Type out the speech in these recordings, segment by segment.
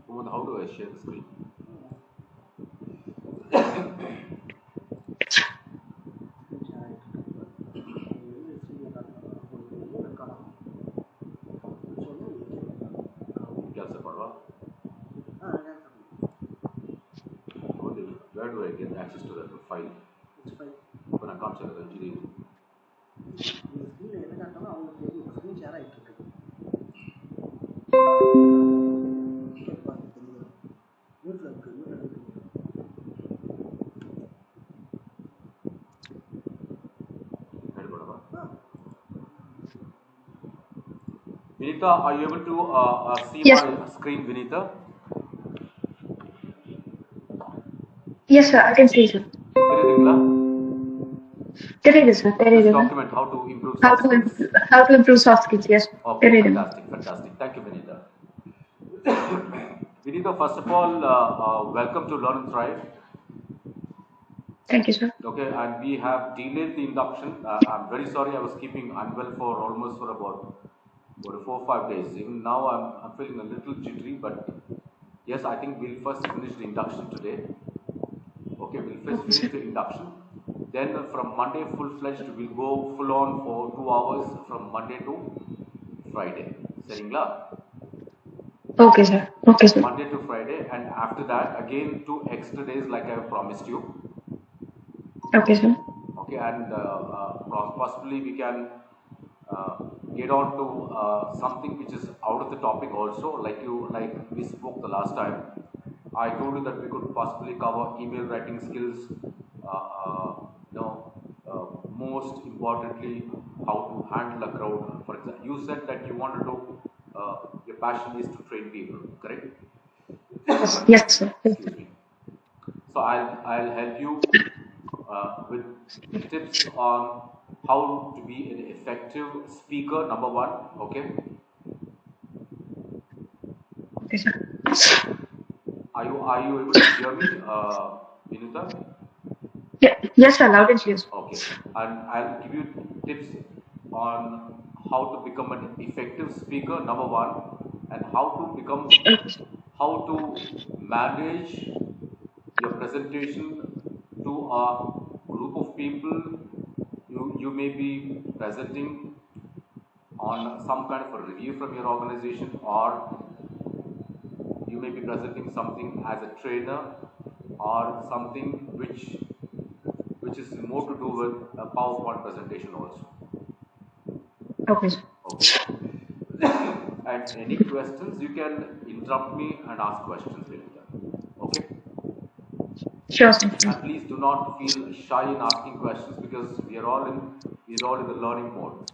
Mohammed, how do I share the screen? Yes, Parva. Where do I get access to that file? When I can't share the engineering. Vinita, are you able to see Yes. my screen, Vinita? Yes, sir. I can see, sir. Sir. This document, how to improve How soft to skills. how to improve soft skills? Yes. Okay, fantastic, fantastic. Thank you, Vinita. Vinita, first of all, welcome to Learn and Thrive. Thank you, sir. Okay, and we have delayed the induction. I'm very sorry, I was keeping unwell for almost for about 4 or 5 days. Even now, I'm feeling a little jittery, but yes, I think we'll first finish the induction today. Okay, we'll first Okay, sir. finish the induction. Then from Monday, full-fledged, we'll go full-on for 2 hours from Monday to Friday. Seringla? Okay, sir. Okay, sir. Monday to Friday, and after that, again 2 extra days like I promised you. Okay, sir. Okay, and possibly we can get on to something which is out of the topic also, like we spoke the last time. I told you that we could possibly cover email writing skills, most importantly, how to handle a crowd. For example, you said that you wanted to, your passion is to train people, correct? Yes, yes, sir. Yes, sir. Excuse me. So I'll help you with tips on how to be an effective speaker. Number one, okay. Okay, sir. Are you able to hear me, Vinita? Yeah, yes, sir. Loud and clear. Okay, and I'll give you tips on how to become an effective speaker. Number one, and Okay, sir. how to manage your presentation to a group of people. You may be presenting on some kind of a review from your organization, or you may be presenting something as a trainer, or something which is more to do with a PowerPoint presentation also. Okay, sir. Okay. And any questions, you can interrupt me and ask questions later. Okay. Sure, sir. And please do not feel shy in asking questions, because we're all in the learning mode.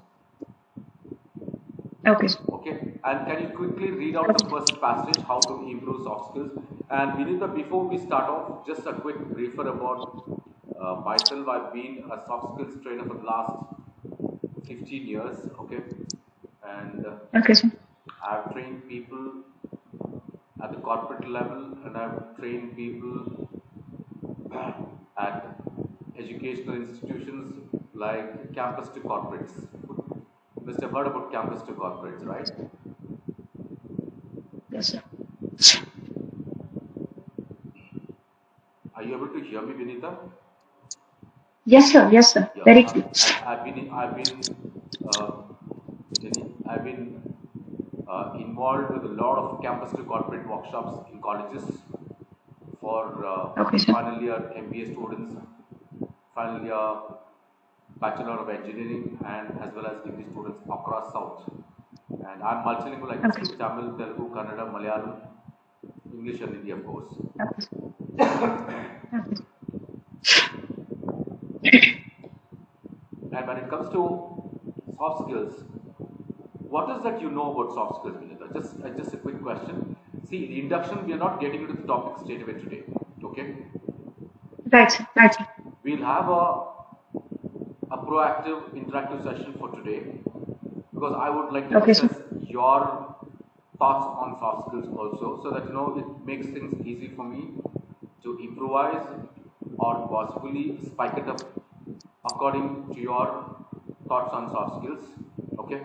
Okay, sir. Okay, and can you quickly read out the first passage, how to improve soft skills? And Vinita, before we start off, just a quick briefer about myself. I've been a soft skills trainer for the last 15 years. Okay, and Okay, sir. I've trained people at the corporate level, and I've trained people at educational institutions like campus to corporates. You must have heard about campus to corporates, right? Yes, sir. Are you able to hear me, Vinita? Yes, sir. Yes, sir. Yeah, Very clear. uh, I've been involved with a lot of campus to corporate workshops in colleges for Okay, sir. final year MBA students, final year Bachelor of Engineering, and as well as degree students across South. And I'm multilingual. I can Okay, speak sir. Tamil, Telugu, Kannada, Malayalam, English, and Hindi, of course. Okay, sir. Okay, sir. And when it comes to soft skills, what is that you know about soft skills, Vinita? Just a quick question. See, the induction, we are not getting into the topic straight away today. Okay? Right, sir. Right, sir. We'll have a proactive, interactive session for today, because I would like to Okay, sir. discuss your thoughts on soft skills also, so that it makes things easy for me to improvise or possibly spike it up according to your thoughts on soft skills. Okay,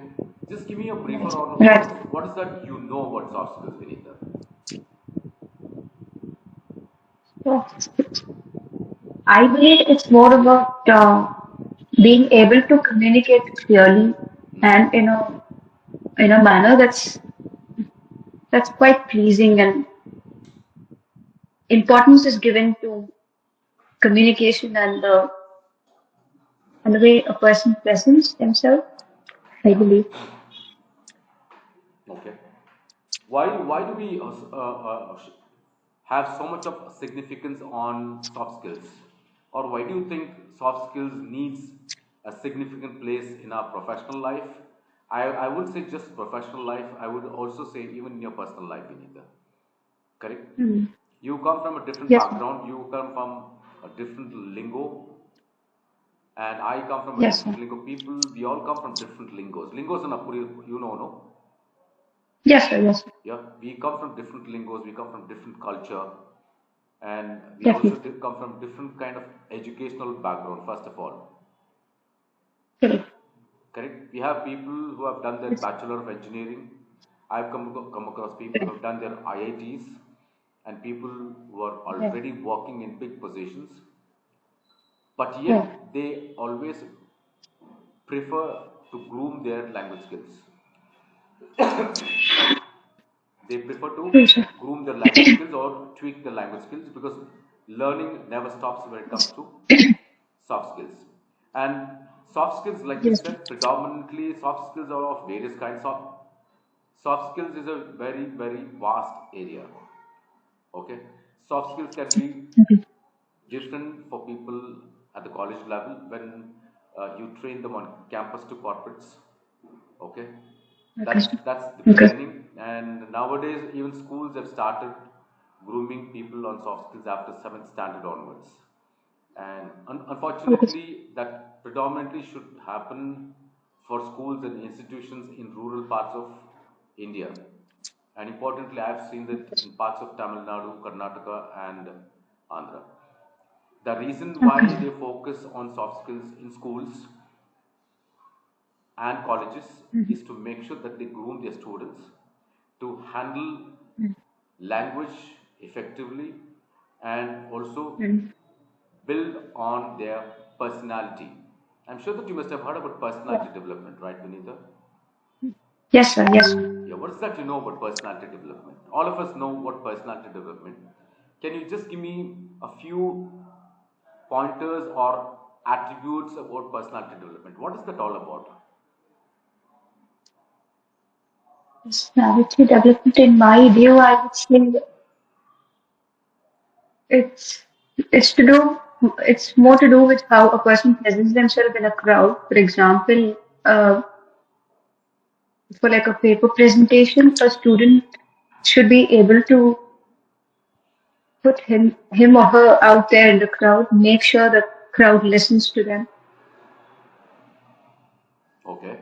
just give me a briefer on Right. what is that you know about soft skills, Vinita. Yes. I believe it's more about being able to communicate clearly and in a manner that's quite pleasing, and importance is given to communication and the way a person presents themselves, I believe. Okay. Why do we have so much of significance on soft skills, or why do you think soft skills needs a significant place in our professional life? I would say just professional life. I would also say even in your personal life, Vinita. Correct? Hmm. You come from a different Yes, sir. background. You come from a different lingo, and I come from a Yes, different sir. lingo. People, we all come from different lingos. Lingos in Apuri, no? Yes, sir. Yes, sir. Yeah, we come from different lingos. We come from different culture, and we also Definitely. come from different kind of educational background. First of all, Correct. correct. We have people who have done their Yes, bachelor of engineering. I've come across people who correct. have done their IITs, and people who are Yes, already working in big positions, but yes. yet they always prefer to groom their language skills. They prefer to True, sir. groom their language skills or tweak their language skills, because learning never stops when it comes Yes, to soft skills. And soft skills, like we yes, sir. said, predominantly soft skills are of various kinds. Soft skills is a very vast area. Okay, soft skills can be Okay. different for people at the college level when you train them on campus to corporates. Okay, Okay, that's the sir. Okay. beginning. And nowadays even schools have started grooming people on soft skills after 7th standard onwards. And Okay, sir. unfortunately that predominantly should happen for schools and institutions in rural parts of India. And importantly, I've seen that Okay, sir. in parts of Tamil Nadu, Karnataka, and Andhra. The reason why Okay, sir. they focus on soft skills in schools and colleges Mhm. is to make sure that they groom their students to handle Mhm. language effectively, and also Mhm. build on their personality. I'm sure that you must have heard about Yeah. personality development, right, Vinita? Yes, sir. Yes, sir. Yeah, what is that you know about personality development? All of us know what personality development. Can you just give me a few pointers or attributes about personality development? What is that all about? Personality development, in my view, I would say it's it's to do it's more to do with how a person presents themselves in a crowd. For example, for like a paper presentation, a student should be able to put him or her out there in the crowd, make sure the crowd listens to them. Okay.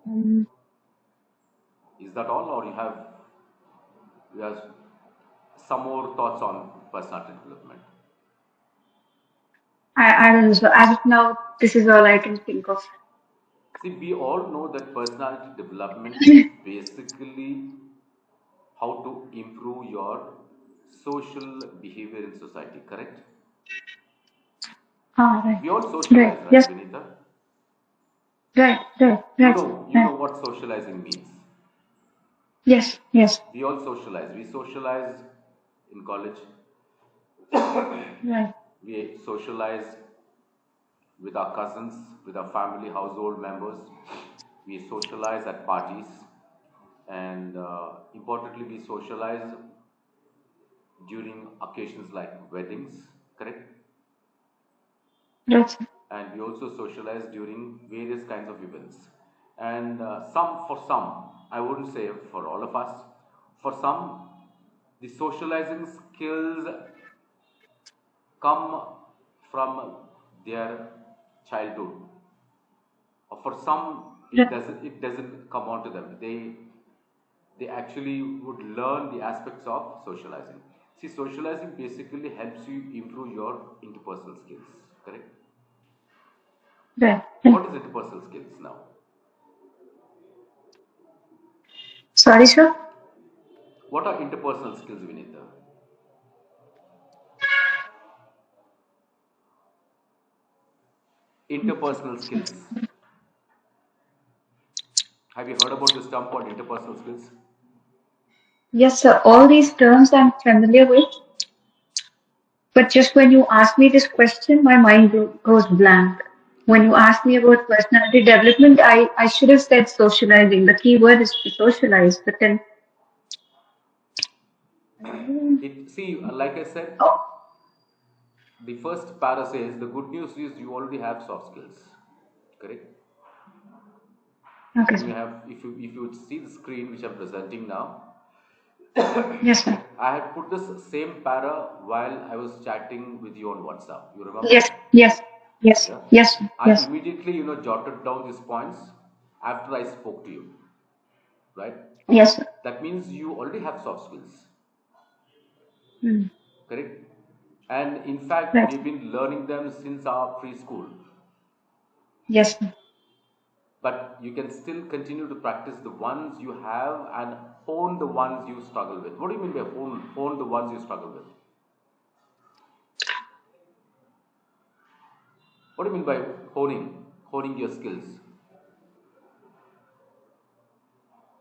Um, Is that all, or you have some more thoughts on personality development? I don't know. So as of now, this is all I can think of. See, we all know that personality development is basically how to improve your social behavior in society, correct? Ah, right. We all Right. socialize, right, Yes. Vinita? Right. Right. You Right, sir. know, you Right. know what socializing means. Yes. Yes. We all socialize. We socialize in college. Right. We socialize with our cousins, with our family, household members. We socialize at parties, and importantly, we socialize during occasions like weddings, correct? Right, sir. And we also socialize during various kinds of events. And for some, I wouldn't say for all of us, for some, the socializing skills come from their childhood, or for some Right. it doesn't come on to them. They actually would learn the aspects of socializing. See, socializing basically helps you improve your interpersonal skills, correct? Right. Right. What is interpersonal skills now? Sorry, sir. What are interpersonal skills, Vinita? Interpersonal skills. Have you heard about this term called interpersonal skills? Yes, sir. All these terms I'm familiar with, but just when you ask me this question, my mind goes blank. When you ask me about personality development, I should have said socializing. The key word is to socialize, but then, It see, like I said, oh, the first para says the good news is you already have soft skills. Correct? okay, You may sir. have if you would see the screen which I'm presenting now. Yes, sir. I had put this same para while I was chatting with you on WhatsApp. You remember? Yes, yes, yes, Yeah. yes, sir. I Yes, immediately, jotted down these points after I spoke to you, right? yes, sir. That means you already have soft skills, Mm. correct? And in fact, Right. we've been learning them since our preschool, Yes, sir. but you can still continue to practice the ones you have and hone the ones you struggle with. What do you mean by hone the ones you struggle with? What do you mean by honing your skills?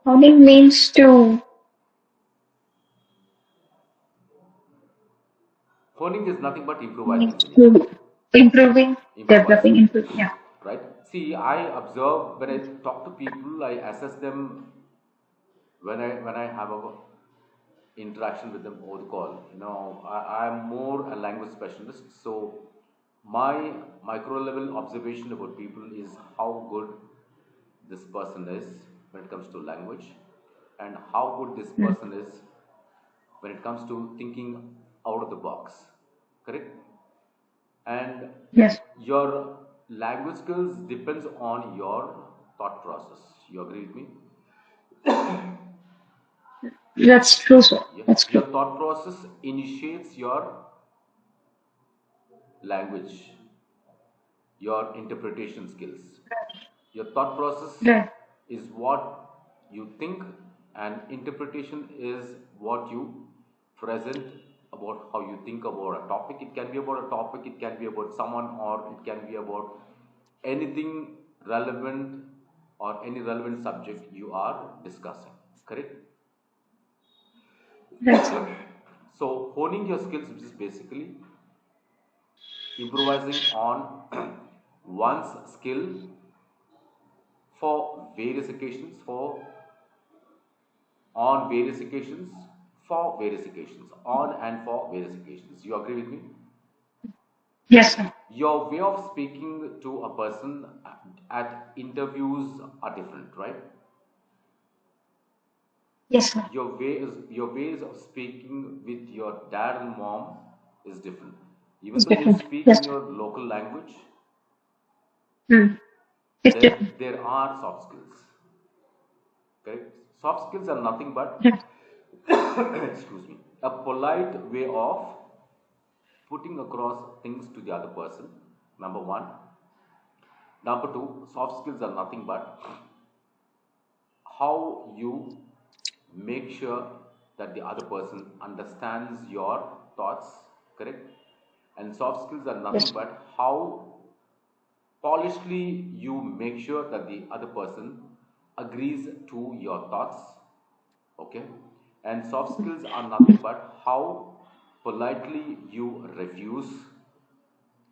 Honing Honing is nothing but improvising, means Vinita. to improving, Improvising, developing, improve. Yeah. right? See, I observe when I talk to people, I assess them when I have a interaction with them over the call. I'm more a language specialist, so my micro level observation about people is how good this person is when it comes to language, and how good this Mm. person is when it comes to thinking out of the box. Correct? And Yes, your language skills depends on your thought process. You agree with me? that's true, sir. Yeah. That's Your true. thought process initiates your language, your interpretation skills. Your thought process Right. is what you think, and interpretation is what you present about how you think about a topic. It can be about a topic, it can be about someone, or it can be about anything relevant or any relevant subject you are discussing. Correct? Right, sir. So, honing your skills, which is basically improvising on one's skill for various occasions, on various occasions, for various occasions, on and for various occasions. You agree with me? Yes, sir. Your way of speaking to a person at interviews are different, right? Yes, sir. Your ways of speaking with your dad and mom is different. Even It's though you different. speak in Yes, sir. your local language, Mm. It's different. there are soft skills. Correct? Soft skills are nothing but Right. excuse me, a polite way of putting across things to the other person. Number one. Number two, soft skills are nothing but how you make sure that the other person understands your thoughts, correct? And soft skills are Yes, nothing but how polishedly you make sure that the other person agrees to your thoughts, okay? And soft skills are nothing but how politely you refuse.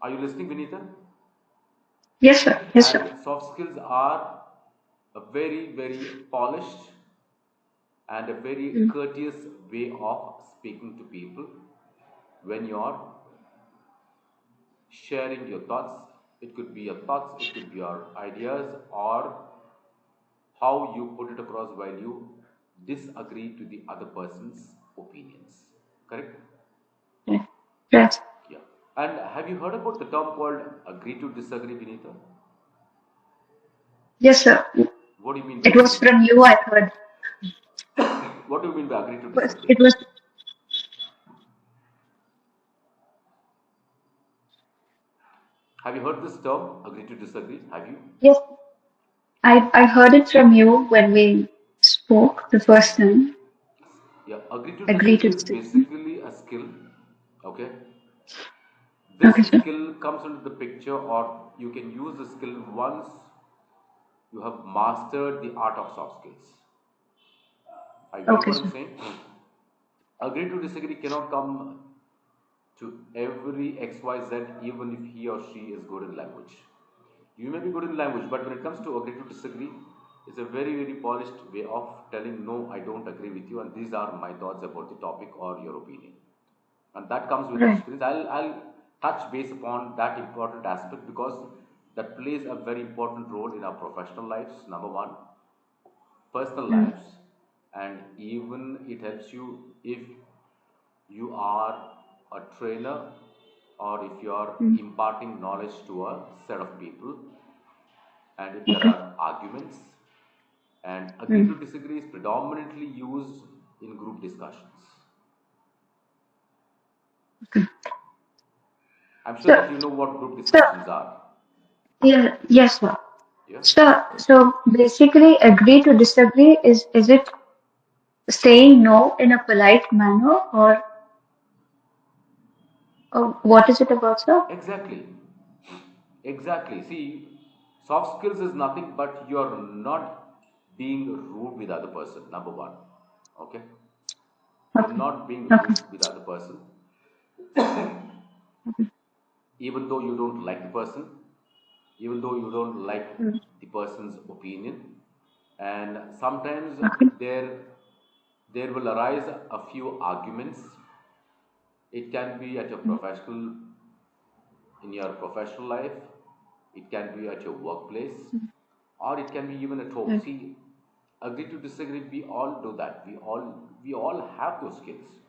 Are you listening, Vinita? yes, sir. Yes, sir. And soft skills are a very, very polished and a very Mm. courteous way of speaking to people when you're sharing your thoughts. It could be your thoughts, it could be your ideas, or how you put it across while you disagree to the other person's opinions. Correct? Right. Right. Yeah. And have you heard about the term called agree to disagree, Vinita? Yes, sir. What do you mean by It was agree? from you I heard. What do you mean by agree to Was- disagree? It was, Have you heard this term, agree to disagree? Have you? yes, I heard it from you when we spoke the first time. Yeah, agree to Agree disagree to is disagree. basically a skill, okay, This Okay, sir. skill comes into the picture, or you can use the skill once you have mastered the art of soft skills. Are you getting Okay, what I'm sir. saying? Agree to disagree cannot come to every XYZ, even if he or she is good in language. You may be good in language, but when it comes to agree to disagree, it's a very, very polished way of telling no, I don't agree with you, and these are my thoughts about the topic or your opinion. And that comes with Right. experience. I'll touch base upon that important aspect because that plays a very important role in our professional lives, number one, personal Mm. lives, and even it helps you if you are a trainer or if you are Mm. imparting knowledge to a set of people, and if there Okay. are arguments, and agree to Mm. disagree is predominantly used in group discussions. Okay. I'm sure So, that you know what group so, discussions are. yeah, yes, sir. Yeah. So basically, agree to disagree is it saying no in a polite manner, or what is it about, sir? Exactly. Exactly. See, soft skills is nothing but you're not being rude with the other person, number one. Okay? You're Okay. not being Okay. rude with the other person, even though you don't like the person, even though you don't like Mm. the person's opinion. And sometimes Okay. there there will arise a few arguments. It can be at your Mm. professional in your professional life, it can be at your workplace, or it can be even at home. Right. See, agree to disagree, we all do that. We all have those skills.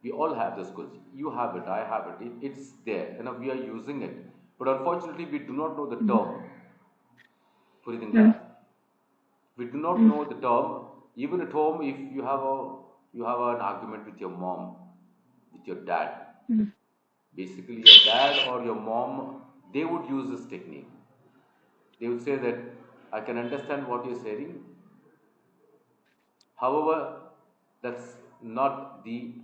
We all have the skills. You have it, I have it. It's there, we are using it. But unfortunately, we do not know the Mm. term. புரியுதுங்களா? Mm. We do not Mm. know the term. Even at home, if you have an argument with your mom, with your dad, Mm. basically your dad or your mom, they would use this technique. They would say that I can understand what you're saying, however, that's not the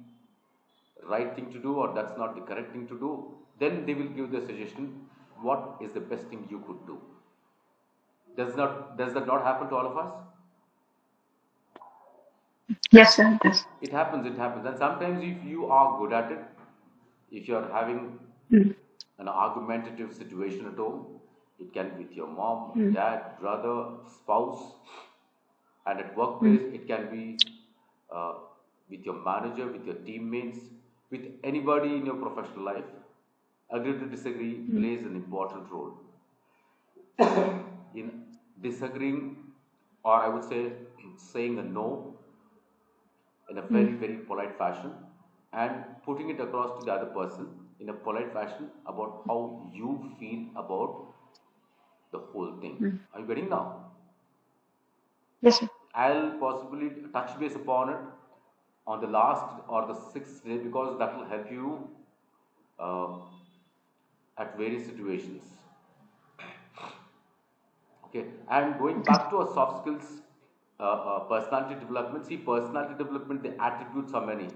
right thing to do, or that's not the correct thing to do. Then they will give the suggestion, what is the best thing you could do. Does that not happen to all of us? Yes, sir. Yes. It happens, and sometimes if you are good at it, if you're having Mm. an argumentative situation at home, it can be with your mom, Mm. dad, brother, spouse, and at Mm. workplace it can be uh, with your manager, with your teammates, with anybody in your professional life. Agree to disagree Mm. plays an important role in disagreeing, or I would say saying a no in a very, Mm. very polite fashion, and putting it across to the other person in a polite fashion about how you feel about the whole thing. Mm. Are you getting now? Yes, sir. I'll possibly touch base upon it on the last or the sixth day, because that will help you uh, at various situations. Okay, and going Okay. back to our soft skills, personality development. See, personality development, the attributes are many.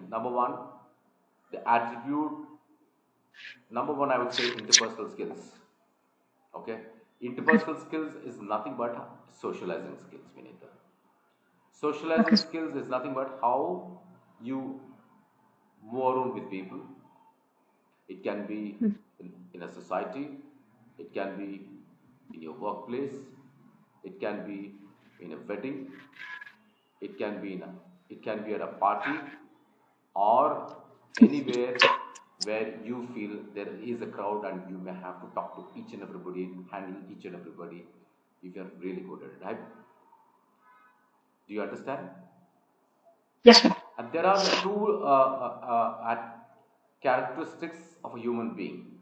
The attribute number one, I would say interpersonal skills. Okay, Okay. interpersonal skills is nothing but socializing skills, Vinita. Okay, Socializing sir. skills is nothing but how you move around with people. It can be Mm. in a society, it can be in your workplace, it can be in a wedding, it can be it can be at a party, or anywhere where you feel there is a crowd and you may have to talk to each and everybody, handle each and everybody if you're really good at it. Do you understand? Yes, sir. And there are two characteristics of a human being: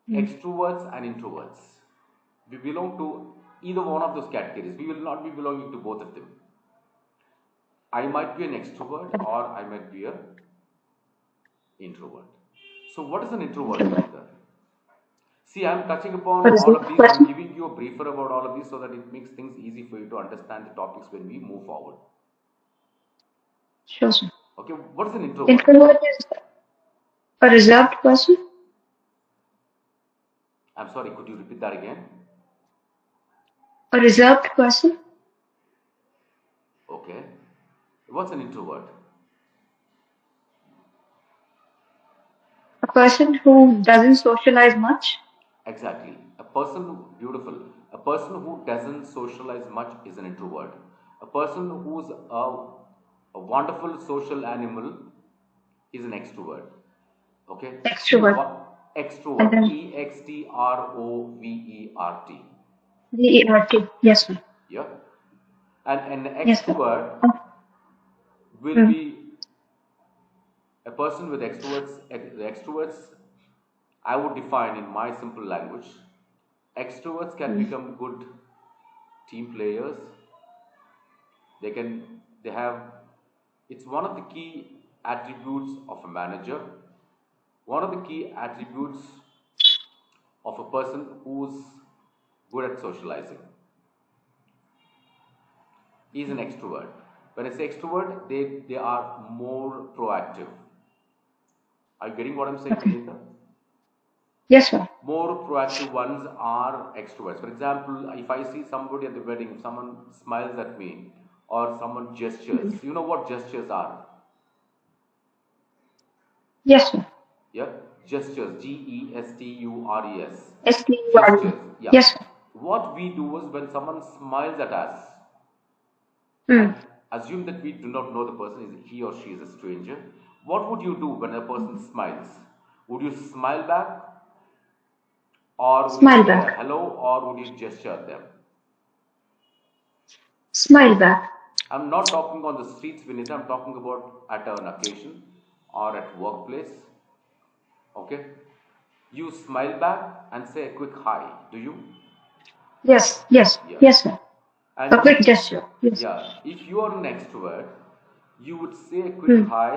Mm. extroverts and introverts. We belong to either one of those categories. We will not be belonging to both of them. I might be an extrovert or I might be an introvert. So, what is an introvert, Introvert. Vinita? See, I'm touching upon What is all the of these. I'm question? giving you a briefer about all of these so that it makes things easy for you to understand the topics when we move forward. Sure, sir. Okay, what is an introvert? Introvert is A reserved person? I'm sorry, could you repeat that again? A reserved person? Okay. What's an introvert? A person who doesn't socialize much? Exactly. Beautiful. A person who doesn't socialize much is an introvert. A person who's a wonderful social animal is an extrovert. Okay. See Extrovert. what And extrovert, then EXTROVERT. VERT. Yes, ma'am. Yeah. And an Yes, sir. extrovert will Mm. be a person with the extroverts I would define in my simple language. Extroverts can Mm. become good team players. They have, it's one of the key attributes of a manager, one of the key attributes of a person who's good at socializing. He's an extrovert. When I say extrovert, they are more proactive. Are you getting what I'm saying, Okay. Vinita? Yes, sir. More proactive ones are extroverts. For example, if I see somebody at the wedding, if someone smiles at me or someone gestures, Mm. you know what gestures are? Yes, sir. Yeah, gestures, Gestures, STURE. gestures. Yeah, Yes, sir. what we do is when someone smiles at us and Mm. assume that we do not know the person, is he or she is a stranger. What would you do when a person smiles? Would you smile back, or would you Smile say back. hello, or would you gesture at them? Smile back. I'm not talking on the streets, Vinita. I'm talking about at an occasion or at workplace. Okay, you smile back and say a quick hi. Do you? Yes, yes, Yeah. yes, sir. A And quick gesture. Yes. yeah, if you are an extrovert, you would say a quick Mm. hi.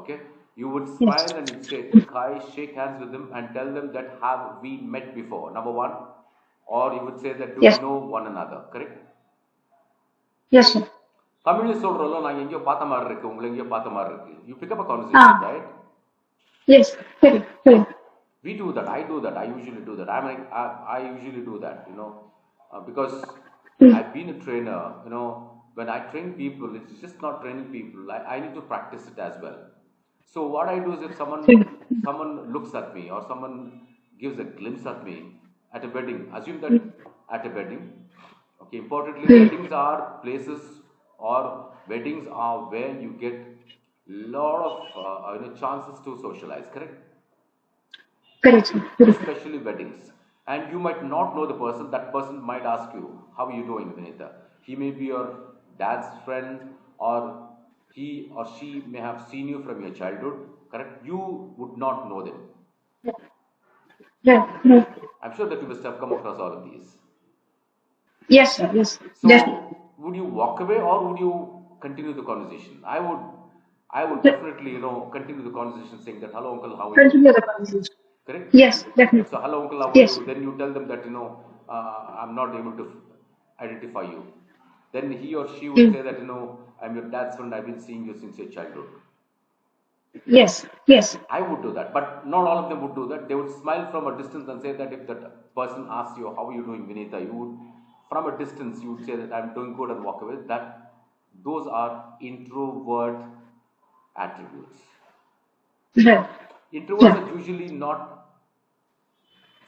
Okay, you would Yes. smile and you'd say a quick hi, shake hands with them, and tell them that have we met before? Number one, or you would say that do we Yes. know one another? Correct. Yes, sir. தமிழ்ல சொல்றோம்ல நான் எங்கேயோ பார்த்த மாதிரி இருக்கு உங்களை எங்கேயோ பார்த்த மாதிரி இருக்கு you pick up a conversation, Ah. right? Yes. Correct. Correct. We do that. I do that. I usually do that. I usually do that, because Mm. I've been a trainer. When I train people, it's just not training people. I need to practice it as well. So what I do is, if Mm. someone looks at me or someone gives a glimpse at me at a wedding, assume that Mm. at a wedding, okay. Importantly, Mm. weddings are where you get lot of chances to socialize. Correct. Correct, sir. Correct. Especially weddings. And you might not know the person. That person might ask you, how are you doing, Vinita? He may be your dad's friend, or he or she may have seen you from your childhood. Correct. You would not know them. Right. Right. I'm sure that you must have come across all of these. Yes, sir. Yes. Definitely. So would you walk away or would you continue the conversation? I would definitely, continue the conversation, saying that, hello uncle, how are you? Continue the conversation. Correct. Yes, So definitely. hello uncle, how are Yes. you? Then you tell them that, I'm not able to identify you. Then he or she would Mm. say that, I'm your dad's friend, I've been seeing you since your childhood. Yes. Yes. I would do that, but not all of them would do that. They would smile from a distance and say that if that person asks you, how are you doing, Vinita, you would, from a distance, you would say that I'm doing good and walk away. Those are introvert attributes. Right. Introverts Yeah. are usually not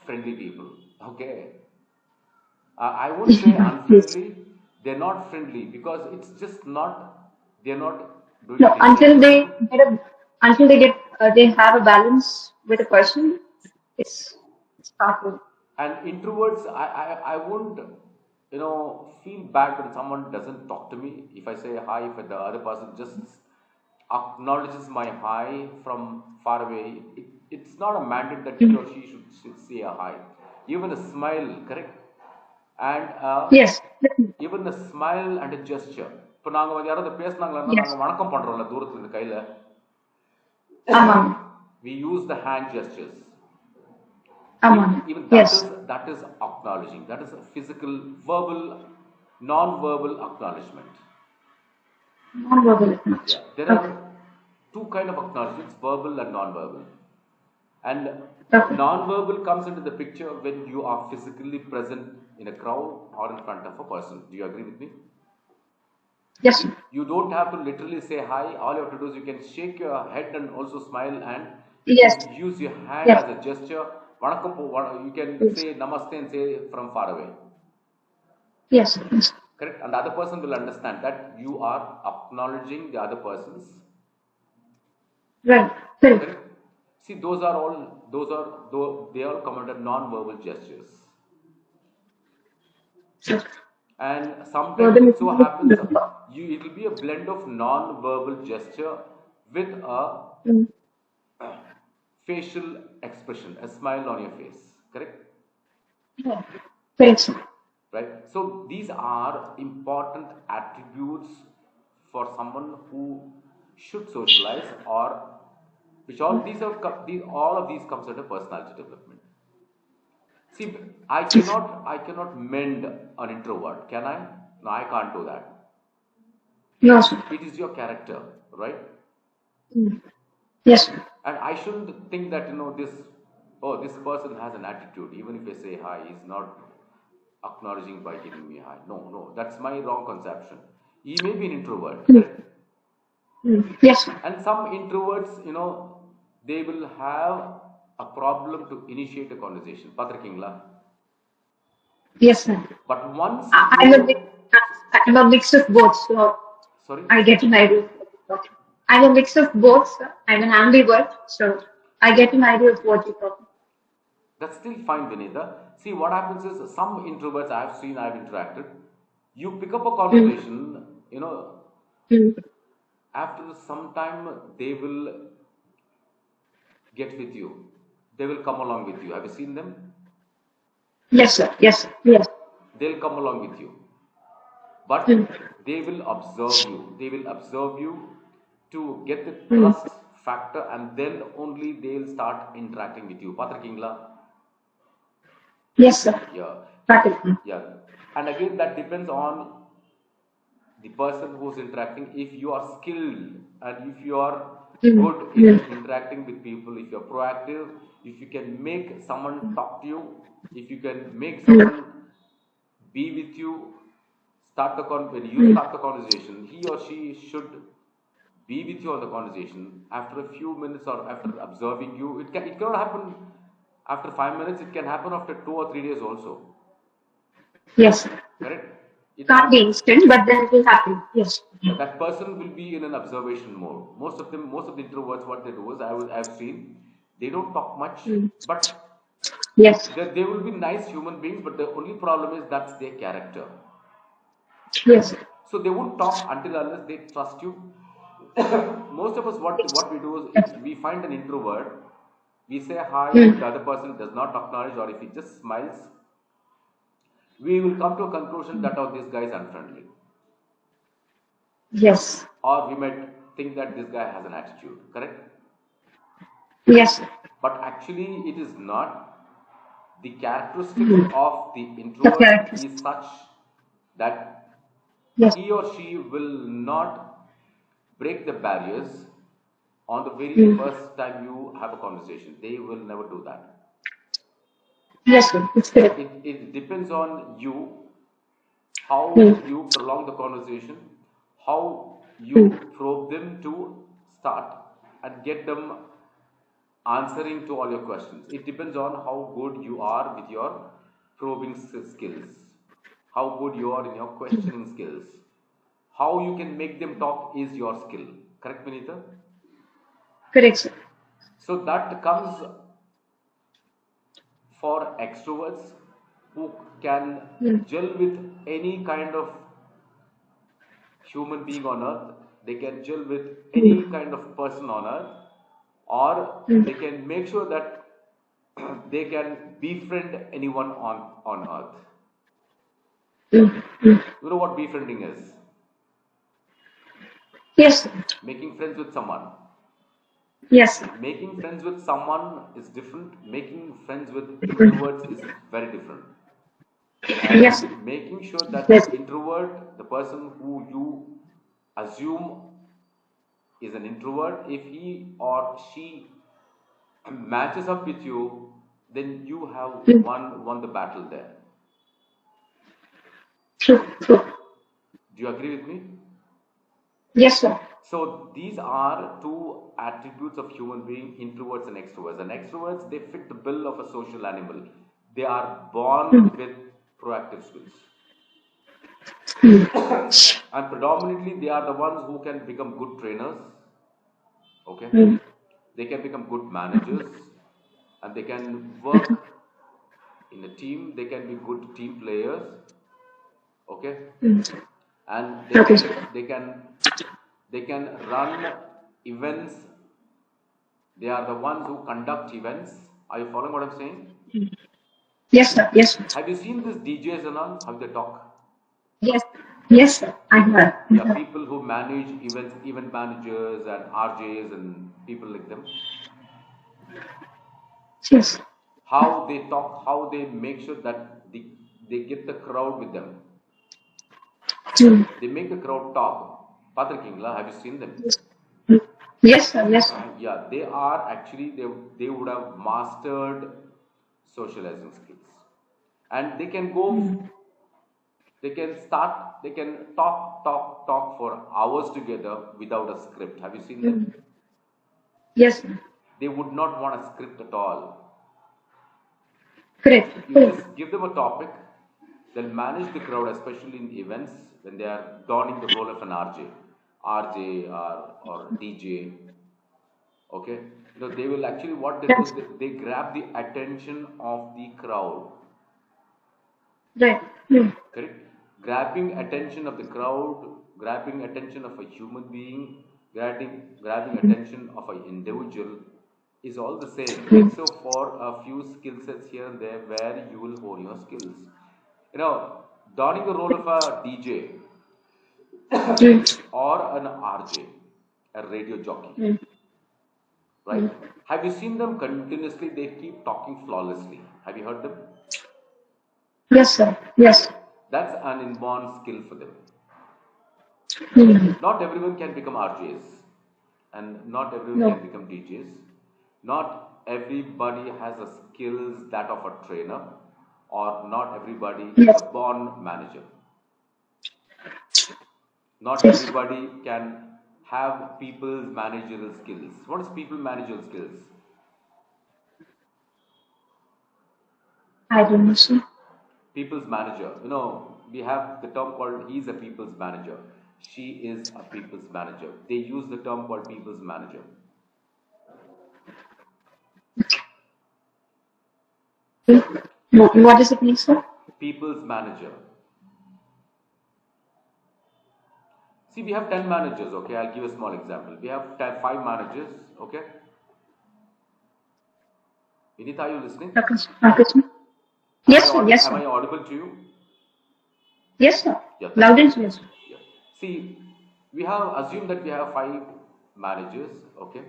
friendly people. Okay. I won't say Yes. unfriendly. They're not friendly because it's just not, they're not doing No, it intentionally. until they get they have a balance with a person, it's powerful. And introverts, I won't, feel bad when someone doesn't talk to me. If I say hi, if the other person just acknowledges my hi from far away, it's not a mandate that he Mm. or she should say a hi. Even a smile, correct? And Yes. Definitely. even a smile and a gesture. இப்போ நாங்கள் வந்து யாராவது பேசினாங்களா Yes. நாங்கள் வணக்கம் பண்ணுறோம்ல தூரத்தில் இந்த கையில், Among. we use the hand gestures. Among. Even Yes. that is acknowledging. That is a physical, verbal, non-verbal acknowledgement. Non-verbal Yeah, acknowledgement. there Okay. are two kind of acknowledgements, verbal and non-verbal. And Okay. non-verbal comes into the picture when you are physically present in a crowd or in front of a person. Do you agree with me? Yes. You don't have to literally say hi. All you have to do is you can shake your head and also smile, and you Yes. can use your hand Yes. as a gesture. Vanakkam, you can Yes. say namaste and say from far away. Yes. Yes. Correct? And the other person will understand that you are acknowledging the other person's. Right. Correct. Correct? See, they all come under non-verbal gestures. Yes. And sometimes Verbal it so happens is it will be a blend of non-verbal gesture with a mm, facial expression, a smile on your face. Correct? yeah. Correct, sir. Right? So these are important attributes for someone who should socialize, or which all all of these comes under personality development. See, I cannot mend an introvert, can I? No, I can't do that. No, sir. It is your character, right? Mm. Yes, sir. And I shouldn't think that this person has an attitude. Even if I say hi, he's not acknowledging by giving me hi. No, no, that's my wrong conception. He may be an introvert, Mm. correct? Mm. Yes, sir. And some introverts, they will have a problem to initiate a conversation. Patrikingla. Yes, sir. But once I'm a you, mix, I'm a mix of both, so sorry, I get an idea of what you're talking. I'm a mix of both, sir. I'm an ambivert, so I get an idea of what you're talking. that's still fine, Vinita. See, what happens is some introverts I've seen, I've interacted. You pick up a Mm. conversation, Mm. after some time they will get with you. They will come along with you. Have you seen them? Yes, sir. Yes, sir. Yes. They'll come along with you. But Mm. they will observe you. They will observe you to get the Mm. trust factor, and then only they'll start interacting with you. Patra Kingla? Yes, sir. Yeah. Got it. Yeah. And again, that depends on the person who's interacting. If you are skilled and if you are Mm. good in Mm. interacting with people, if you're proactive, if you can make someone talk to you, if you can make Mm. someone be with you, when you Mm. start the conversation, he or she should be with you on the conversation. After a few minutes or after observing you, it cannot happen after 5 minutes. It can happen after 2 or 3 days also. Yes, sir. Correct? It Can't be happens. instant, but then it will happen. Yes. Yeah, that person will be in an observation mode. Most of the introverts, what they do is, I've seen, they don't talk much, Mm. but Yes. they will be nice human beings. But the only problem is that's their character. Yes. So they won't talk until unless they trust you. Most of us, what we do is, Yes. if we find an introvert, we say hi. If Mm. the other person does not acknowledge, or if he just smiles, we will come to a conclusion that, oh, this guy is unfriendly, Yes. or we might think that this guy has an attitude. Correct? Yes. But actually it is not. The characteristic Mm. of the The introvert characters. is such that Yes. he or she will not break the barriers on the very Mm. first time you have a conversation. They will never do that. Yes, sir. It's correct. It depends on you, how Mm. you prolong the conversation, how Mm. you probe them to start and get them answering to all your questions. It depends on how good you are with your probing skills, how good you are in your questioning skills, how you can make them talk is your skill. Correct, Vinita? Correct, sir. So that comes for extroverts who can Mm. gel with any kind of human being on earth. They can gel with any Mm. kind of person on earth, or Mm. they can make sure that they can befriend anyone on earth. Mm. Mm. You know what befriending is? Yes, sir. Making friends with someone. Yes, sir. Making friends with someone is different. Making friends with Mm. introverts is very different. Yes, sir. And making sure that Yes. the introvert, the person who you assume is an introvert, if he or she matches up with you, then you have Mm. won the battle there. True, true. Do you agree with me? Yes, sir. So these are two attributes of human being, introverts and extroverts. And extroverts, they fit the bill of a social animal. They are Mm. born with proactive skills. Mm. And predominantly, they are the ones who can become good trainers. Okay, Mm. they can become good managers, and they can work in a team. They can be good team players. Okay, Mm. and Okay, sir. they can run events. They are the ones who conduct events. Are you following what I'm saying? Yes, sir. Yes, sir. Have you seen this DJs and all? How they talk? Yes. Yes, sir. I heard. I Yeah, heard. people who manage events, event managers and RJs and people like them. Yes. How they talk, how they make sure that they get the crowd with them. Mm. They make the crowd talk. Patrickingla, have you seen them? Yes. Mm. Yes, sir. Yes, sir. Yeah, they are actually they would have mastered socializing skills, and Mm. they can talk for hours together without a script. Have you seen them? Mm. Yes, sir. They would not want a script at all. Correct. You Correct. just give them a topic, they'll manage the crowd, especially in events when they are donning the role of an RJ or DJ. Okay, they will actually what they do is That's they grab the attention of the crowd. right. Mm. Correct? Grabbing attention of the crowd, grabbing attention of a human being, grabbing attention of an individual is all the same, Mm. except for a few skill sets here and there where you will hone your skills. You know, donning the role of a DJ Mm. or an RJ, a radio jockey, Mm. right? Mm. Have you seen them continuously? They keep talking flawlessly. Have you heard them? Yes, sir. Yes. That's an inborn skill for them. Mm. Not everyone can become RJs, and not everyone No. can become DJs. Not everybody has the skills that of a trainer, or not everybody is a Yes. born manager. Not Yes. everybody can have people's managerial skills. What is people managerial skills? I don't know, sir. People's manager. We have the term called he's a people's manager. She is a people's manager. They use the term called people's manager. Mm. What does it mean, sir? People's manager. See, we have 10 managers, okay? I'll give a small example. We have 5 managers, okay? Vinita, are you listening? Okay, sir. Okay, sir. Yes, sir. Yes, Am sir. I audible to you? Yes, sir. Yeah, that's Loud and great. clear, sir. Yeah. See, we have assumed that we have 5 managers, okay?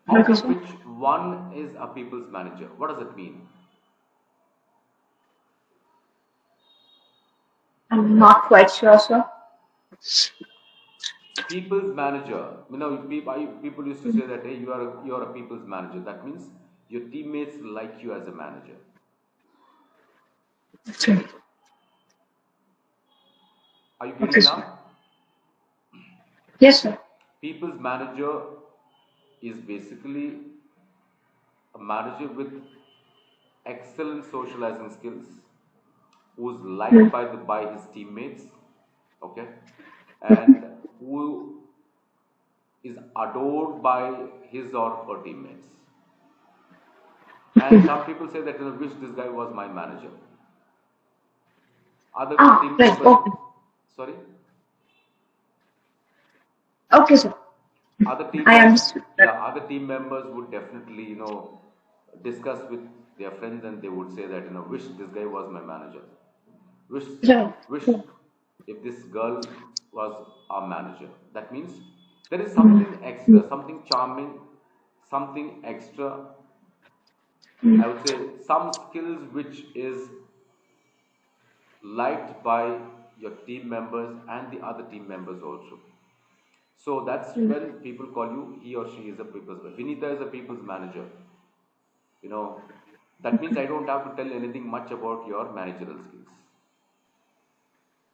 Out Okay, of sir. which one is a people's manager. What does it mean? I'm not quite sure, sir. People's manager. People used to say that, hey, you are a people's manager. That means your teammates like you as a manager. Okay. Are you Okay, getting sir. now? Yes, sir. People's manager is basically a manager with excellent socializing skills, who's liked Mm. by his teammates, okay, and who is adored by his or her teammates. And some people say that, wish this guy was my manager. Other Ah, team right. members, Okay. sorry, Okay, sir. other team I mem- understood yeah, that. other team members would definitely, discuss with their friends, and they would say that, wish this guy was my manager. Wish, Right. wish Right. if this girl was our manager. That means there is Mm. something Mm. extra, something charming, something extra. Mm. I would say some skills which is liked by your team members and the other team members also. So that's Mm. when people call you, he or she is a people's Vinita is a people's manager. You know, that means I don't have to tell anything much about your managerial skills.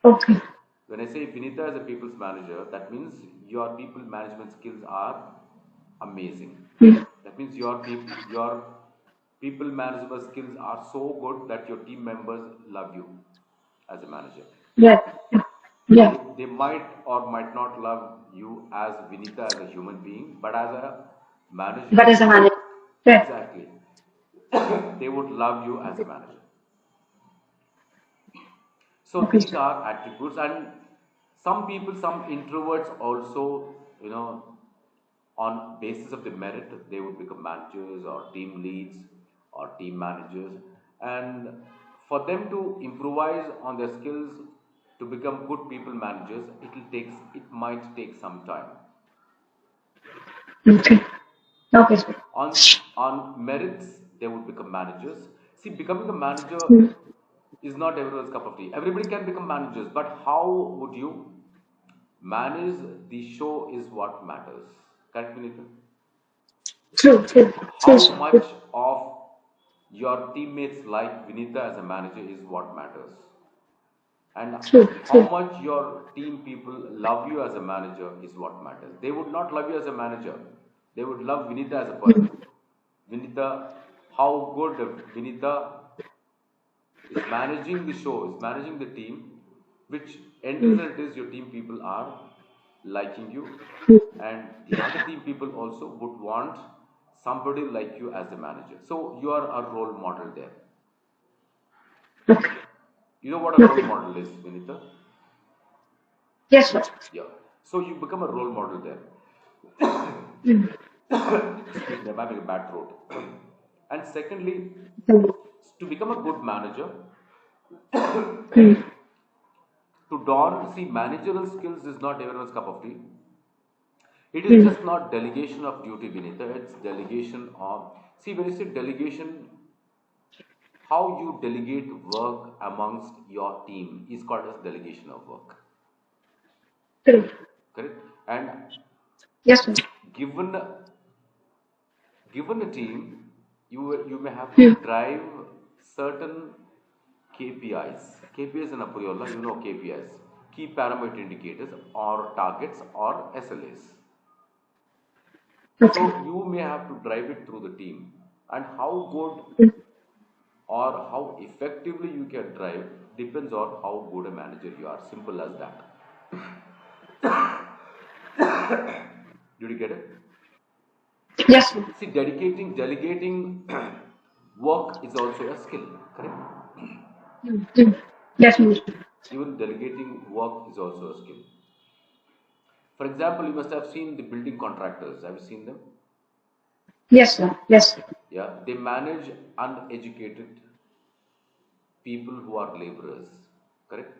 Okay. When I say Vinita is a people's manager, that means your people management skills are amazing. Mm. That means your people management skills are so good that your team members love you as a manager. Yeah. They, Yeah. they might or might not love you as Vinita as a human being, but as a But manager, as a manager. Yeah. exactly, they would love you as a manager. So Okay, these sir. are attributes, and some people, some introverts also, you know, on basis of the merit, they would become managers or team leads or team managers. And for them to improvise on their skills to become good people managers, it might take some time. Okay. Okay, sir. On merits, they would become managers. See, becoming a manager Mm. is not everyone's cup of tea. Everybody can become managers, but how would you manage the show is what matters. Correct, Vinita? True, true, true, How sir. much of your teammates like Vinita as a manager is what matters. And True, how true. much your team people love you as a manager is what matters. They would not love you as a manager. They would love Vinita as a person. Mm. Vinita, how good Vinita is managing the show, is managing the team, which end Mm. result is your team people are liking you, Mm. and the other team people also would want somebody like you as the manager. So you are a role model there. Okay. You know what a role Okay. model is, Vinita? Yes, sir. Yeah. So you become a role model there. Mm. Excuse me, I'm having a bad throat. And secondly, Mm. to become a good manager, Mm. to don, see, managerial skills is not everyone's cup of tea. It is Mm. just not delegation of duty, Vinita. It's delegation of. See, when you say delegation, how you delegate work amongst your team is called as delegation of work. True. Correct? And Yes, sir. given given a team, you may have to Mm. drive certain KPIs. KPIs in Apuriola, you know KPIs, key parameter indicators or targets or SLAs. Okay. So you may have to drive it through the team. And how good Mm. or how effectively you can drive depends on how good a manager you are. Simple as that. Did you get it? Yes, sir. See, delegating work is also a skill, correct? Mm. Mm. Definitely. Even delegating work is also a skill. For example, you must have seen the building contractors. Have you seen them? Yes, sir. Yes, sir. Yeah, they manage uneducated people who are laborers, correct?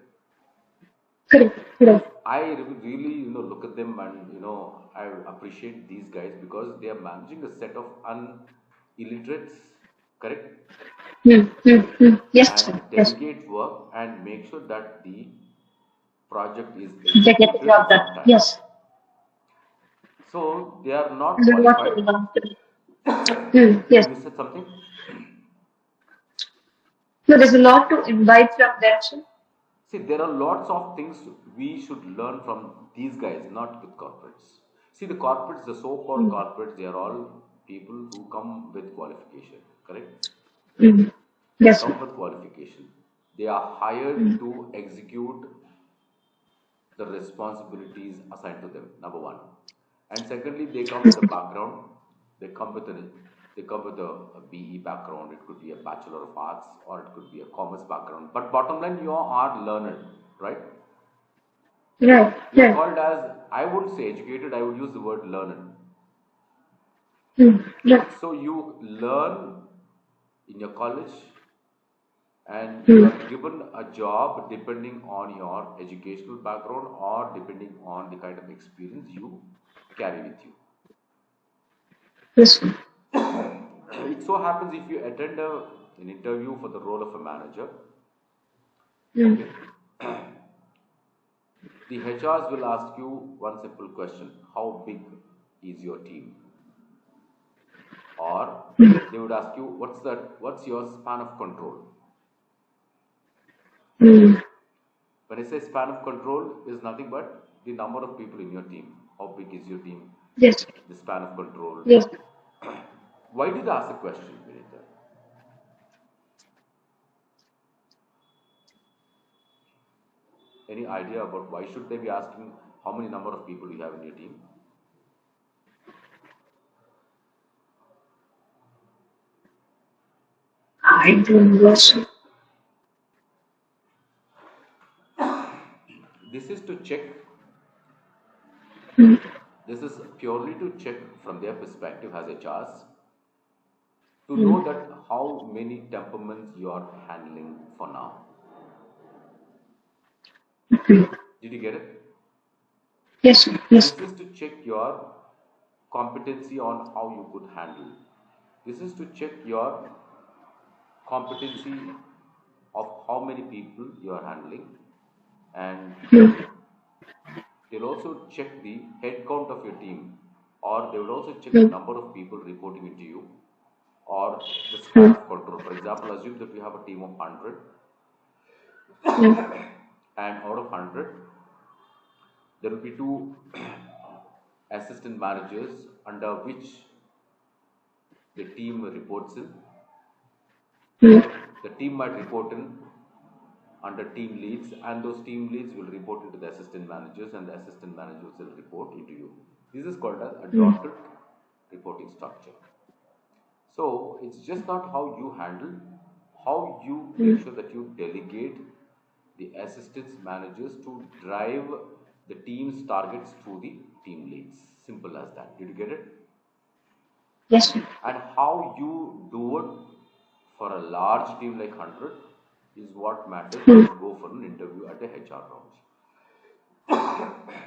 Correct. Correct. I really, look at them and I appreciate these guys because they are managing a set of illiterates, correct? Mm. Mm. Mm. Yes, And sir. Yes. delegate work and make sure that the project is They get the executed job in done. some time. Yes. So they are not There's a lot to qualified. learn. Mm. Yes. You said something? So there's a lot to invite from them, sir. See, there are lots of things we should learn from these guys, not with corporates. See, the corporates, the so-called Mm. corporates, they are all people who come with qualification, correct? Mm. They Yes, come sir. with qualification. They are hired Mm. to execute the responsibilities assigned to them, number one. And secondly, they come with a background. They come with a they come with a BE background. It could be a Bachelor of Arts or it could be a commerce background. But bottom line, you are learned, right? Right. You are Right. called as, I wouldn't say educated, I would use the word learned. Mm. Right. So you learn in your college and you Mm. are given a job depending on your educational background or depending on the kind of experience you carry with you. Yes, sir. It so happens if you attend an interview for the role of a manager, Mm. okay, The HRs will ask you one simple question: how big is your team? Or they would ask you, what's your span of control? Mm. When I say span of control, is nothing but the number of people in your team. How big is your team? Yes. The span of control. Yes. Why did they ask the question, Vinita? Any idea about why should they be asking how many number of people you have in your team? I don't know. So. This is to check. Mm. This is purely to check from their perspective as HRs to know Mm. that how many temperaments you are handling for now. Okay. Did you get it? Yes. Yes. This is to check your competency on how you could handle. This is to check your competency of how many people you are handling, and Mm. they'll also check the head count of your team, or they will also check the Mm. number of people reporting into you, or the span Mm. of control. For example, assume that we have a team of 100, Mm. and out of 100, there will be two assistant managers under which the team reports in. Mm. Okay, the team might report in under team leads, and those team leads will report into the assistant managers, and the assistant managers will report into you. This is called as a Mm. dotted reporting structure. So it's just not how you handle, how you make Mm. sure that you delegate the assistant managers to drive the team's targets through the team leads. Simple as that. Did you get it? Yes. And how you do it for a large team like 100 is what matters when Mm. you go for an interview at a HR round.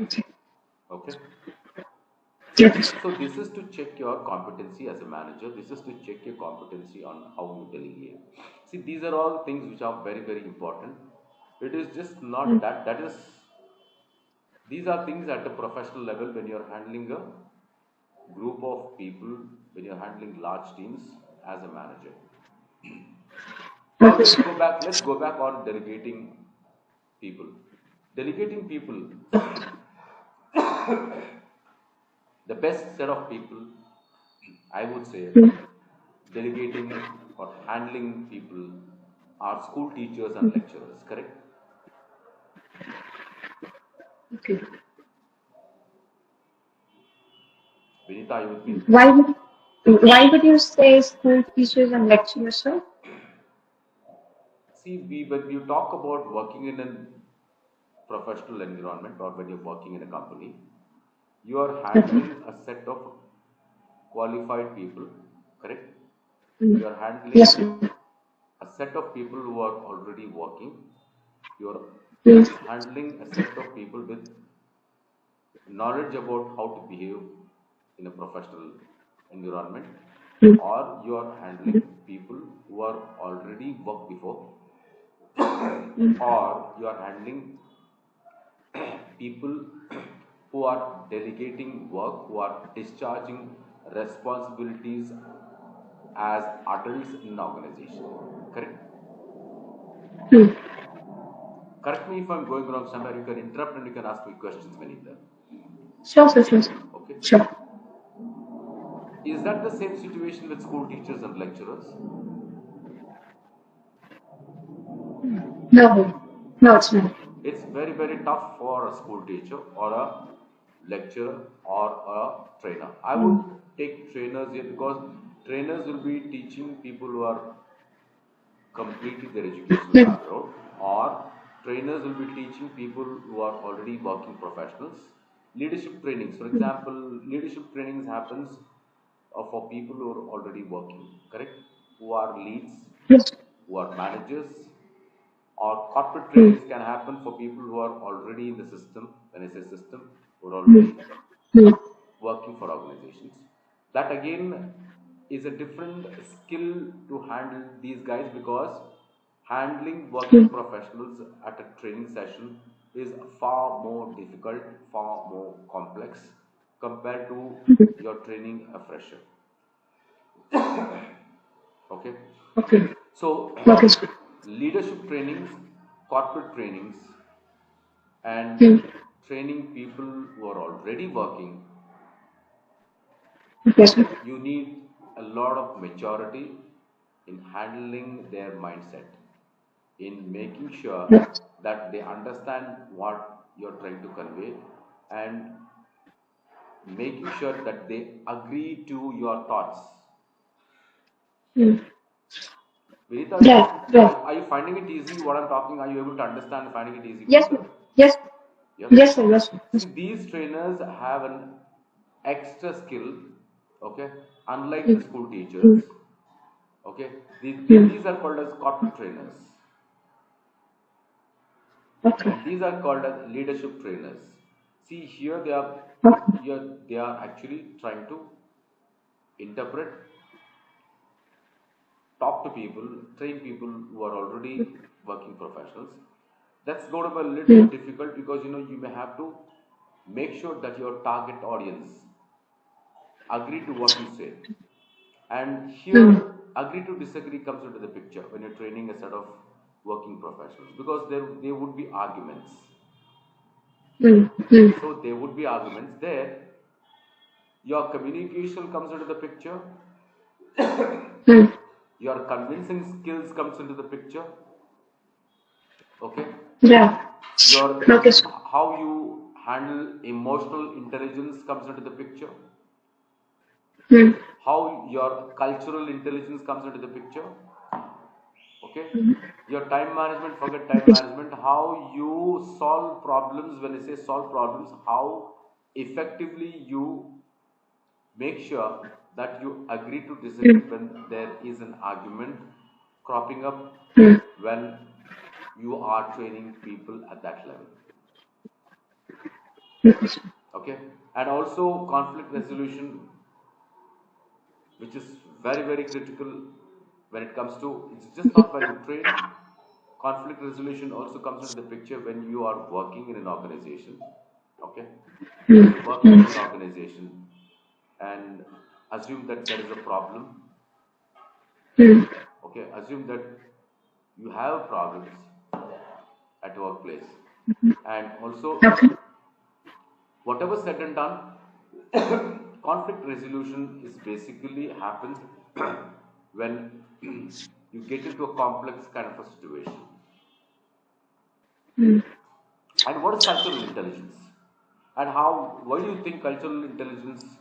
Okay. Okay. Yes. So this is to check your competency as a manager. This is to check your competency on how you delegate. See, these are all things which are very, very important. It is just not Mm. that. That is, these are things at a professional level when you're handling a group of people, when you're handling large teams as a manager. Now Okay, sir. let's go back on delegating people. Delegating people, the best set of people, I would say, Mm. delegating or handling people are school teachers and Mm. lecturers, correct? Okay. Vinita, are you with me? Why would you say school teachers and lecturers, sir? See, when you talk about working in a professional environment or when you're working in a company, you are Okay. handling a set of qualified people, correct? Mm. You are handling Yes, sir. a set of people who are already working. You are Mm. handling a set of people with knowledge about how to behave in a professional environment, Mm. or you are handling Mm. people who are already worked before, Mm. or you are handling people who are delegating work, who are discharging responsibilities as adults in an organization. Correct? Mm. Correct me if I'm going wrong somewhere. You can interrupt and you can ask me questions, Vinita. Sure, sir, sure, sir. Okay? Sure. Is that the same situation with school teachers and lecturers? No, no, it's not. It's very, very tough for a school teacher or a lecturer or a trainer. I would Mm. take trainers here because trainers will be teaching people who are completed their educational Mm. background, or trainers will be teaching people who are already working professionals. Leadership trainings, for Mm. example, leadership trainings happens for people who are already working, correct? Who are leads, Yes. who are managers, or corporate Mm. trainings can happen for people who are already in the system. When I say system, who are Mm. already Mm. working for organizations. That again is a different skill to handle these guys, because handling working Mm. professionals at a training session is far more difficult, far more complex compared to your training a fresher. Okay, Okay. so Okay, sir. leadership trainings, corporate trainings, and Hmm. training people who are already working, Okay, sir. you need a lot of maturity in handling their mindset, in making sure Yes. that they understand what you're trying to convey, and making sure that they agree to your thoughts. Hmm. Vinita, Yeah, yeah. are you finding it easy what I'm talking? Are you able to understand finding it easy, Yes, Vinita? sir. Yes. Yep. Yes, sir. Yes, sir. See, Yes. these trainers have an extra skill, okay, unlike Hmm. the school teachers, Hmm. okay. Hmm. These are called as corporate trainers, Okay. and these are called as leadership trainers. See, Okay. they are actually trying to interpret, talk to people, train people who are already working professionals. That's going to be a little Hmm. bit difficult because you may have to make sure that your target audience agree to what you say. And Hmm. here, agree to disagree comes into the picture when you're training a set of working professionals because there would be arguments. Hmm. Hmm. So there would be arguments there. Your communication comes into the picture. Hmm. Your convincing skills comes into the picture. Okay. Yeah. Your Okay, sir. how you handle emotional intelligence comes into the picture. Hmm. How your cultural intelligence comes into the picture. Okay, Hmm. your time management, forget time Okay, sir. management, how you solve problems. When I say solve problems, how effectively you make sure that you agree to Hmm. disagree when there is an argument cropping up Hmm. when you are training people at that level. Okay, sir. Okay, and also conflict resolution, which is very very critical when it comes to, it's just not when you train. Conflict resolution also comes into the picture when you are working in an organization. Okay, Hmm. when you're working Hmm. in an organization and assume that there is a problem. Hmm. Okay, assume that you have problems at workplace, and also Okay. whatever said and done, conflict resolution is basically happens when you get into a complex kind of a situation. Hmm. And what is cultural intelligence? And why do you think cultural intelligence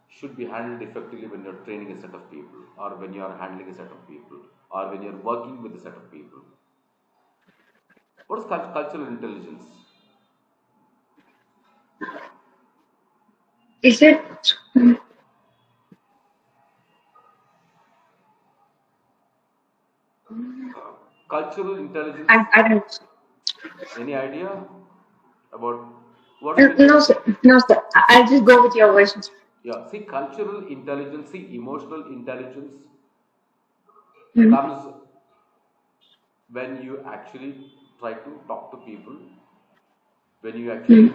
should be handled effectively when you're training a set of people, or when you're handling a set of people, or when you're working with a set of people? What is cultural intelligence? Is it? Hmm. Cultural intelligence, I don't. any idea about what do you mean by, No, sir. No, sir. I'll just go with your versions. yeah, see, cultural intelligence, see, emotional intelligence Hmm. comes when you actually try to talk to people, when you Hmm. actually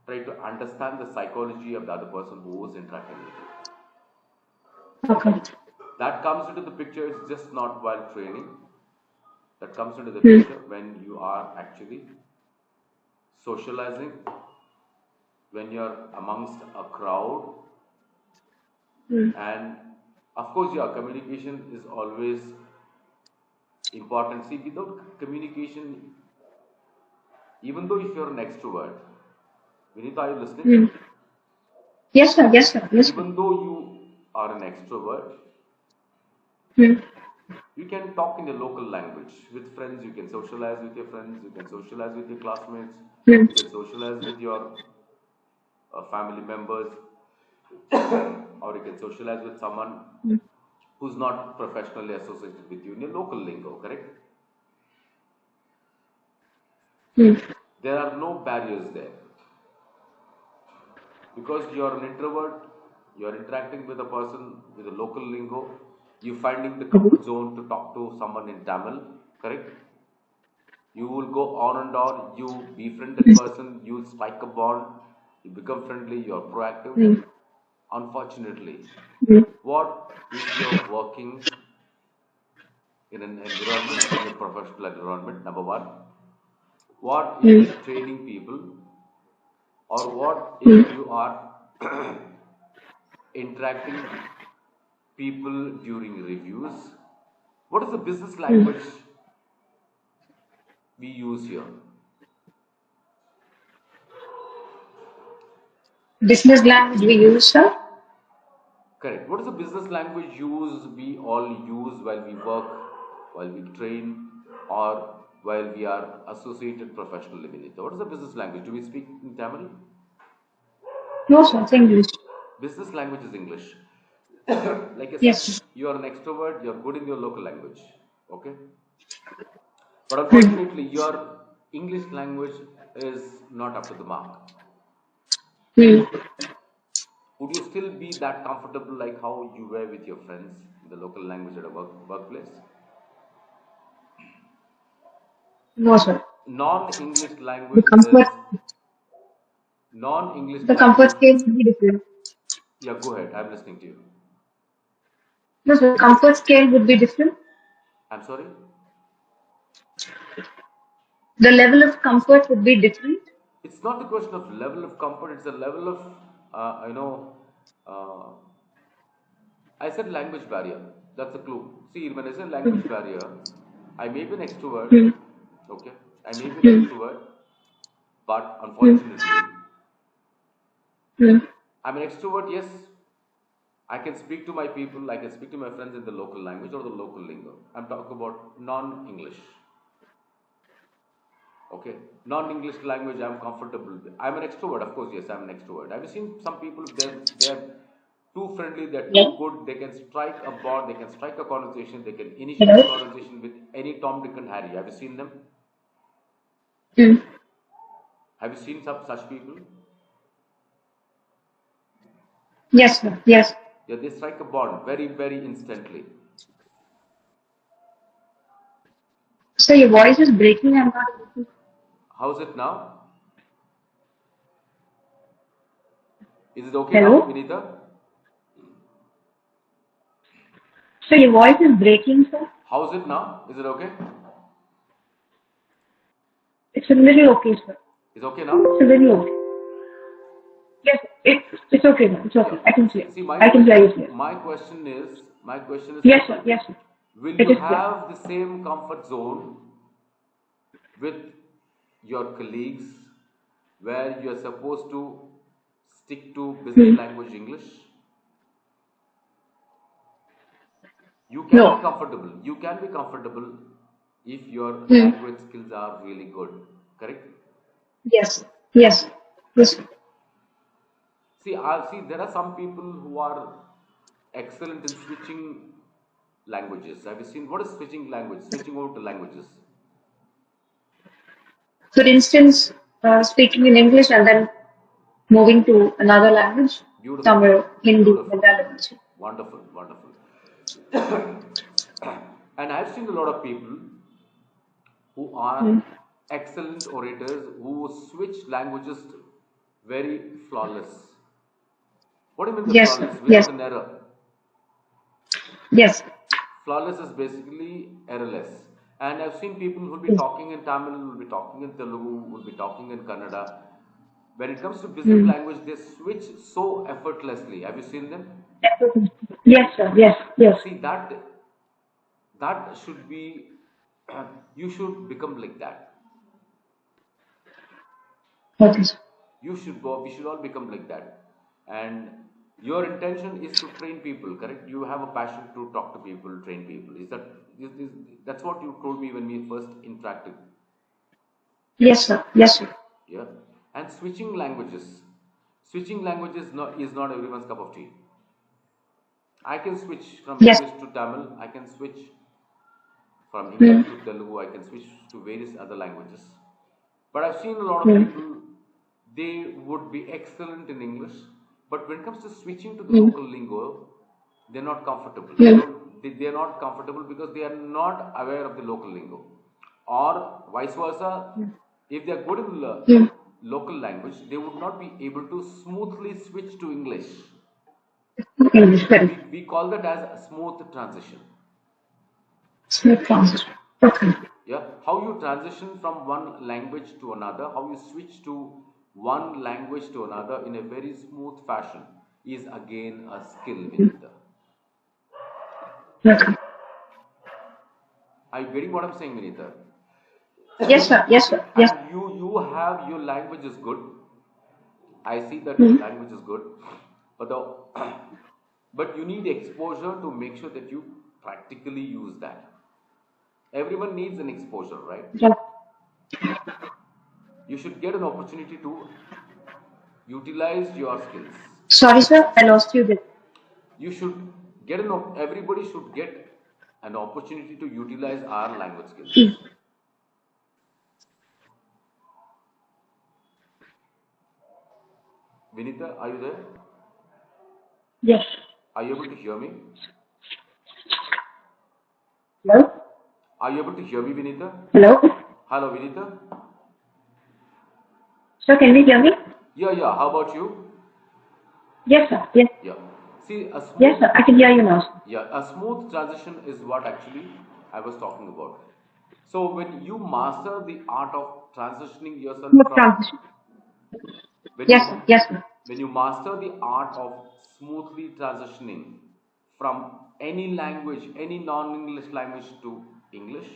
try to understand the psychology of the other person who is interacting with you. Okay. That comes into the picture, it's just not while training. That comes into the Hmm. picture when you are actually socializing, when you're amongst a crowd, Hmm. and of course, yeah, communication is always important. See, without communication, even though if you're an extrovert, Vinita, are you listening? Hmm. Yes, sir. Yes, sir. Yes, sir. Even though you are an extrovert, Hmm. you can talk in your local language with friends. You can socialize with your friends. You can socialize with your classmates. Hmm. You can socialize with your family members, or you can socialize with someone Hmm. who's not professionally associated with you in your local lingo. Correct? Hmm. There are no barriers there because you're an introvert. You're interacting with a person with a local lingo. You're finding the Hmm. comfort zone to talk to someone in Tamil. Correct? You will go on and on, you befriend that person, you strike a bond, you become friendly, you're proactive. mm, Unfortunately, mm, what if you're working in an environment, in a professional environment, number one, what if mm, you're training people, or what if mm, you are interacting people during reviews? What is the business mm. language we use here? Business language we use, sir. Correct. What is the business language use we all use while we work, while we train, or while we are associated professionally with it? What is the business language? Do we speak in Tamil? No, sir. It's English. Business language is English. Like I said, Yes. you are an extrovert, you're good in your local language. Okay? But Mm, unfortunately, your English language is not up to the mark. mm. Would you still be that comfortable like how you were with your friends in the local language at a workplace? No, sir. Non-English The language comfort, is non-English the comfort language. scale would be different. Yeah, go ahead. I'm listening to you. No, sir. The comfort scale would be different. I'm sorry. The level of comfort would be different. It's not a question of level of comfort. It's a level of, uh, you know, uh, I said language barrier. That's a clue. See, when I say language Mm, barrier, I may be an extrovert. mm, Okay, I may be an mm, extrovert, but mm, unfortunately, mm. I'm an extrovert. Yes, I can speak to my people. I can speak to my friends in the local language or the local lingo. I'm talking about non-English. Okay, non-English language I'm comfortable with. I'm an extrovert, of course. Yes, I'm an extrovert. I've seen some people, they're too friendly, they're too Yes. good, they can strike a bond, they can strike a conversation, they can initiate a Hello. conversation with any Tom, Dick, and Harry. Have you seen them? Mm. Have you seen some such people? Yes, sir. Yes. Yeah, they strike a bond very, very instantly. So your voice is breaking. I'm not able to. How's it now? Is it okay now, Hello. Vinita? So your voice is breaking, sir. How's it now? Is it okay? It's a little okay, sir. Is okay It's a now? little okay. Yes, it's okay, sir. It's Yeah. okay. I can hear. See, I can hear you clear. my question is Yes, sir. simple. Yes, sir. Will It you is clear. have the same comfort zone with your colleagues where you are supposed to stick to business Hmm. language English? You can be No. comfortable. You can be comfortable if your Hmm. language skills are really good. Correct? Yes. Yes. Yes. See, I see there are some people who are excellent in switching languages. Have you seen what is switching language? Switching over to languages. For instance, speaking in English and then moving to another language, Beautiful. somewhere Hindi, Beautiful. Malayalam. Wonderful. Wonderful. And I've seen a lot of people who Hmm. are excellent orators who switch languages very flawless. What do you mean the Yes, sir. flawless? Yes. Without an error. Yes. Flawless is basically errorless. And I've seen people who will be Yes. talking in Tamil, will be talking in Telugu, will be talking in Kannada. When it comes to business Hmm. language, they switch so effortlessly. Have you seen them? Yes, sir. Yes. Yes. See that should be you should become like that. Okay, sir. We should all become like that. And your intention is to train people, correct? You have a passion to talk to people, train people. That's what you told me when we first interacted. Yes, sir. Yes, sir. Yeah. And switching languages is not everyone's cup of tea. I can switch from Yes. English to Tamil, I can switch from Hmm. English to Telugu, I can switch to various other languages. But I've seen a lot of Hmm. people, they would be excellent in English, but when it comes to switching to the Hmm. local lingo, they're not comfortable. Hmm. They're not comfortable because they are not aware of the local lingo. Or vice versa, Mm. if they are good in Mm. local language, they would not be able to smoothly switch to English. English, correct. We call that as a smooth transition. Smooth transition. Okay. Yeah, how you transition from one language to another, how you switch to one language to another in a very smooth fashion is again a skill, Mm. Vinita. Okay. Are you getting what I'm saying, Vinita? Yes, sir. Yes, See, sir. Yes. and you have your language is good. I see that Mm. language is good, but the but you need exposure to make sure that you practically use that. Everyone needs an exposure, right? Yeah. You should get an opportunity to utilize your skills. Sorry, sir. I lost you there. You should get an everybody should get an opportunity to utilize our language skills. Mm. Vinita, are you there? Yes. Are you able to hear me? Hello? Are you able to hear me, Vinita? Hello? Hello, Vinita. Sir, can you hear me? Yeah. How about you? Yes, sir. Yes. Yeah. See, a Yes, smooth, sir. I can hear you now, sir. yeah, a smooth transition is what actually I was talking about. So when you master the art of transitioning yourself Smooth from transition. when you Yes, sir. Yes, sir. when you master the art of smoothly transitioning from any language, any non-English language to English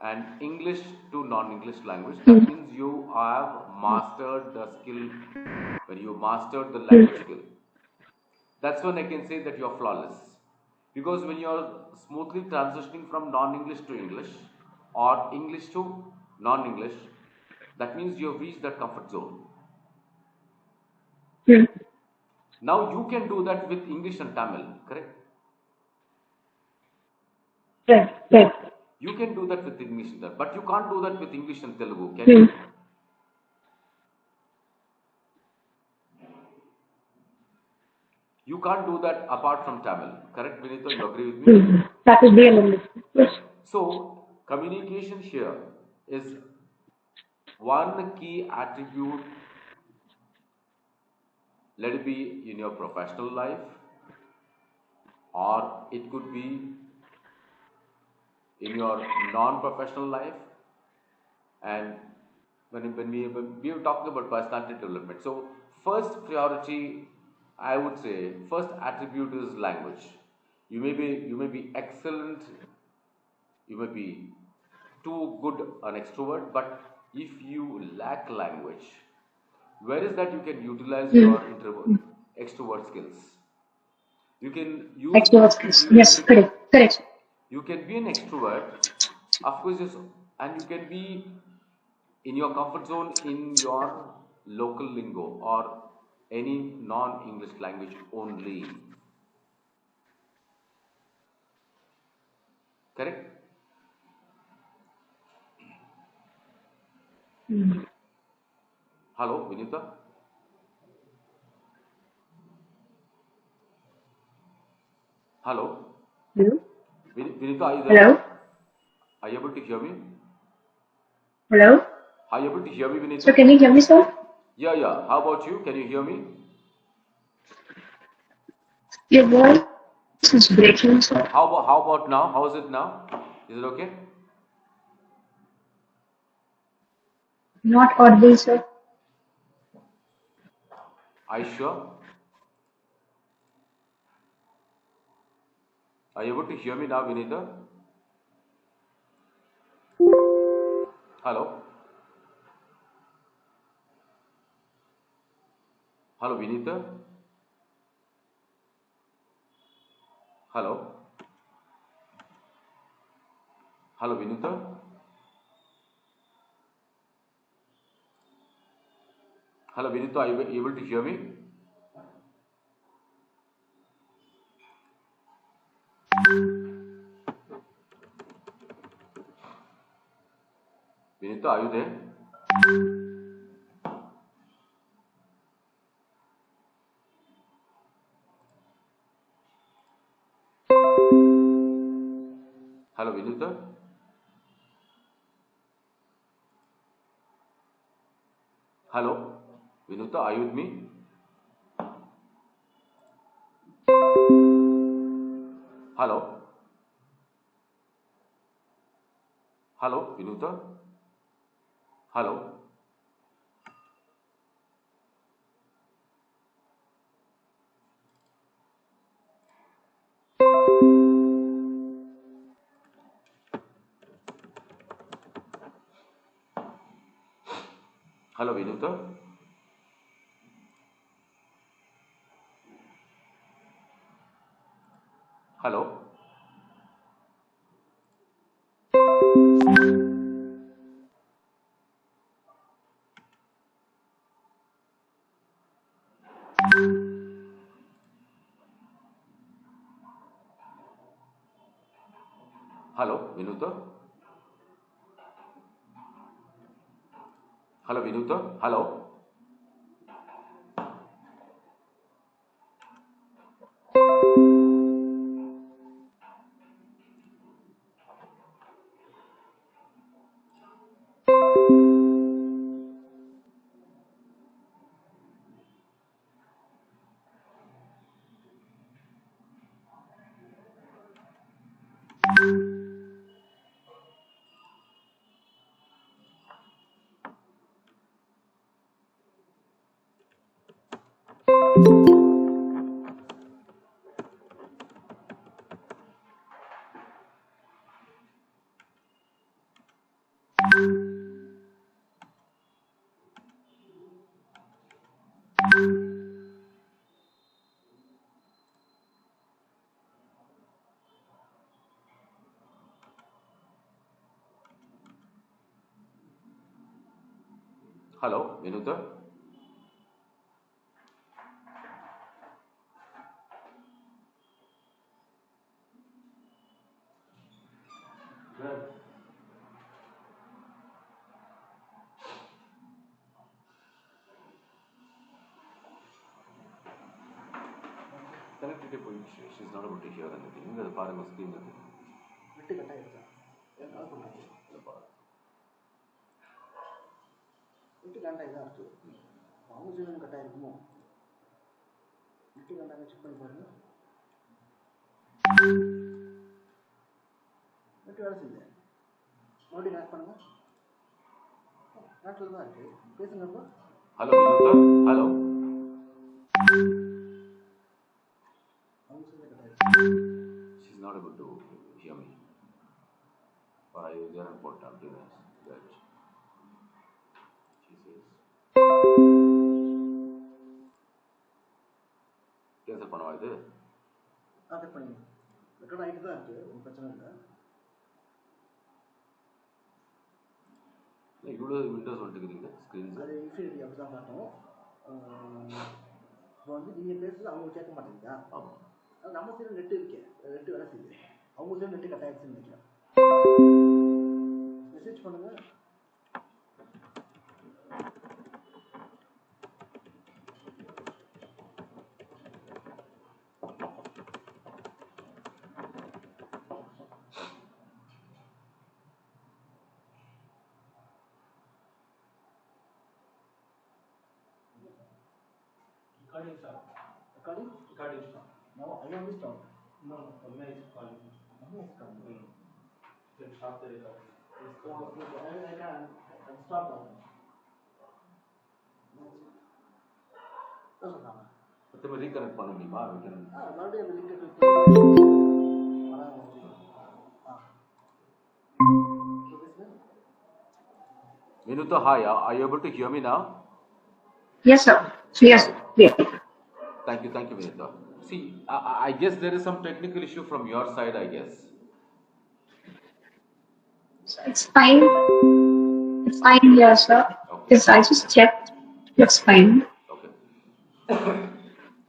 and English to non-English language, Mm. that means you have mastered the skill. When you mastered the Mm. language skill, that's when I can say that you're flawless. Because when you're smoothly transitioning from non-English to English or English to non-English, that means you have reached that comfort zone. Mm. Now you can do that with English and Tamil, correct? Right. Right. You can do that with English and Tamil, but you can't do that with English and Telugu, can you? Mm. You can't do that apart from Tamil, correct, Vinita? You agree with me? Mm. That would be an English. Yeah. Yes. So communication here is one key attribute. Let it be in your professional life, or it could be in your non-professional life. And when we are talking about personality development, so first priority, I would say, first attribute is language. You may be excellent, you may be too good an extrovert, but if you lack language, where is that you can utilize Mm. your introvert extrovert skills? You can use Extrovert skills. you, Yes. Correct. Correct. you can be an extrovert, of course, yes, and you can be in your comfort zone in your local lingo or any non-English language only, correct? Mm. Hello, Vinita. Hello, Hello? Vinita, are you there? Hello? Are you able to hear me? Hello? Are you able to hear me, So Vinita? can you hear me, sir? Yeah. How about you? Can you hear me? Your voice is breaking, sir. How about now? How is it now? Is it okay? Not audible, sir. Are you sure? Are you able to hear me now, Vinita? Hello, hello, Vinita. Hello, hello, Vinita. Hello, Vinita. Are you able to hear me? Vinita, are you there? Hello, Vinita. Hello, Vinuta, are you with me? Hello, hello, Vinuta. Hello, hello, Vinuta. Hello, hello, Vinuta. Hello, Vinuta. Hello, hello, Vinuta. Connectivity point. She's not able to hear anything. The part must be விட்டு cut ஆயிடுச்சா ஏன் கால் பண்ணுறது விட்டு கண்டாக தான் இருக்குது அவங்க side cut ஆகிருக்குமோ விட்டு கண்டாக check பண்ணி பாருங்க விட்டு வேலை செய்யுது மறுபடியும் கனெக்ட் பண்ணுங்க கனெக்டில் தான் இருக்குது பேசுங்க இப்போ Hello, Vinuta. Hello. அவங்க சைடு கட் ஆயிடுச்சு She's not able to hear me. Or I use an important device that she says. Cancel பண்ணவா இது? கட் பண்ணிங்க ரெக்கார்ட் ஆகிட்டு தான் இருக்குது ஒன்றும் பிரச்சனை இல்லை இவ்வளோ விண்டோஸ் வந்துட்டுக்கிறீங்க ஸ்க்ரீன்ஸ். அது இன்ஃபினிட்டி அப்படி தான் காட்டும் இப்போ வந்து நீங்கள் பேசுறது அவங்க கேட்க மாட்டேங்குதா ஆமாம். அது நம்ம சைடு நெட்டு இருக்கேன் நெட்டு வேலை செய்யுது அவங்க சைடு நெட்டு கட் ஆகிடுச்சுன்னு நினைக்கிறேன் மெசேஜ் பண்ணுங்க Recording start. recording Recording start. now I only stop No, Ramya is calling. Ramya is calling. Then stop the recording. So I can stop that சொல்றாங்க திரும்ப reconnect பண்ண முடியுமா? மறுபடியும் அந்த link click Vinuta, hi. Are you able to hear me now? Yes, sir. Yes, yeah. Thank you, Vinuta. See, I guess there is some technical issue from your side, I guess. So it's fine. It's fine, yeah, sir. Okay. Yes, I just checked. Looks fine. Okay.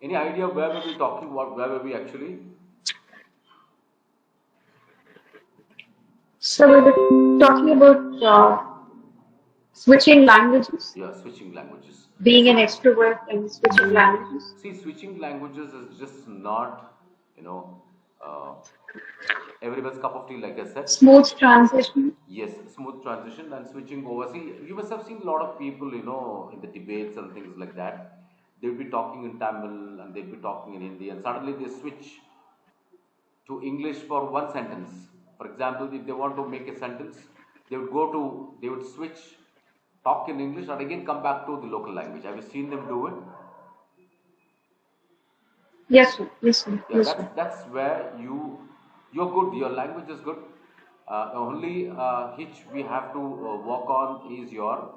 Any idea where were we talking? Where were we actually? So we were talking about switching languages, Yeah, switching languages. being an extrovert and switching languages. See, switching languages is just not, uh, everyone's cup of tea, like I said. Smooth transition. Yes, smooth transition and switching over. See, you must have seen a lot of people, in the debates and things like that. They'll be talking in Tamil and they'll be talking in Hindi, and suddenly they switch to English for one sentence. For example, if they want to make a sentence, they would switch, talk in English, and again come back to the local language. Have you seen them do it? Yes, sir. Yes, sir. Yeah, Yes, that's sir. that's where you're good. Your language is good. The only hitch we have to work on is your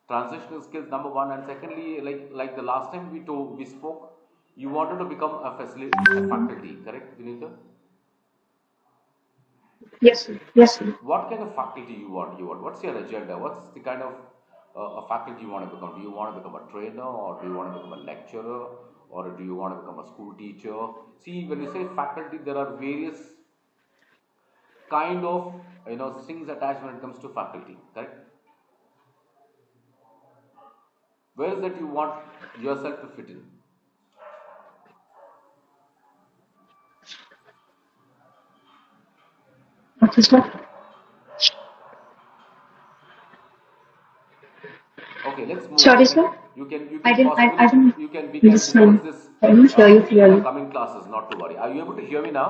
transitional skills. Number one, and secondly, like the last time we spoke, you wanted to become a faculty, correct, Vinita? Yes, sir. Yes, sir. What kind of faculty you want? What's your agenda? What's the kind of a faculty you want to become? Do you want to become a trainer, or do you want to become a lecturer, or do you want to become a school teacher? See, when you say faculty, there are various kind of things attached when it comes to faculty, correct? Where is that you want yourself to fit in? Okay, sir. Okay, let's move Sorry, on. sir. You I can didn't. I possibly didn't you can we can discuss listen. this I didn't hear you in our clearly. coming classes. Not to worry. Are you able to hear me now?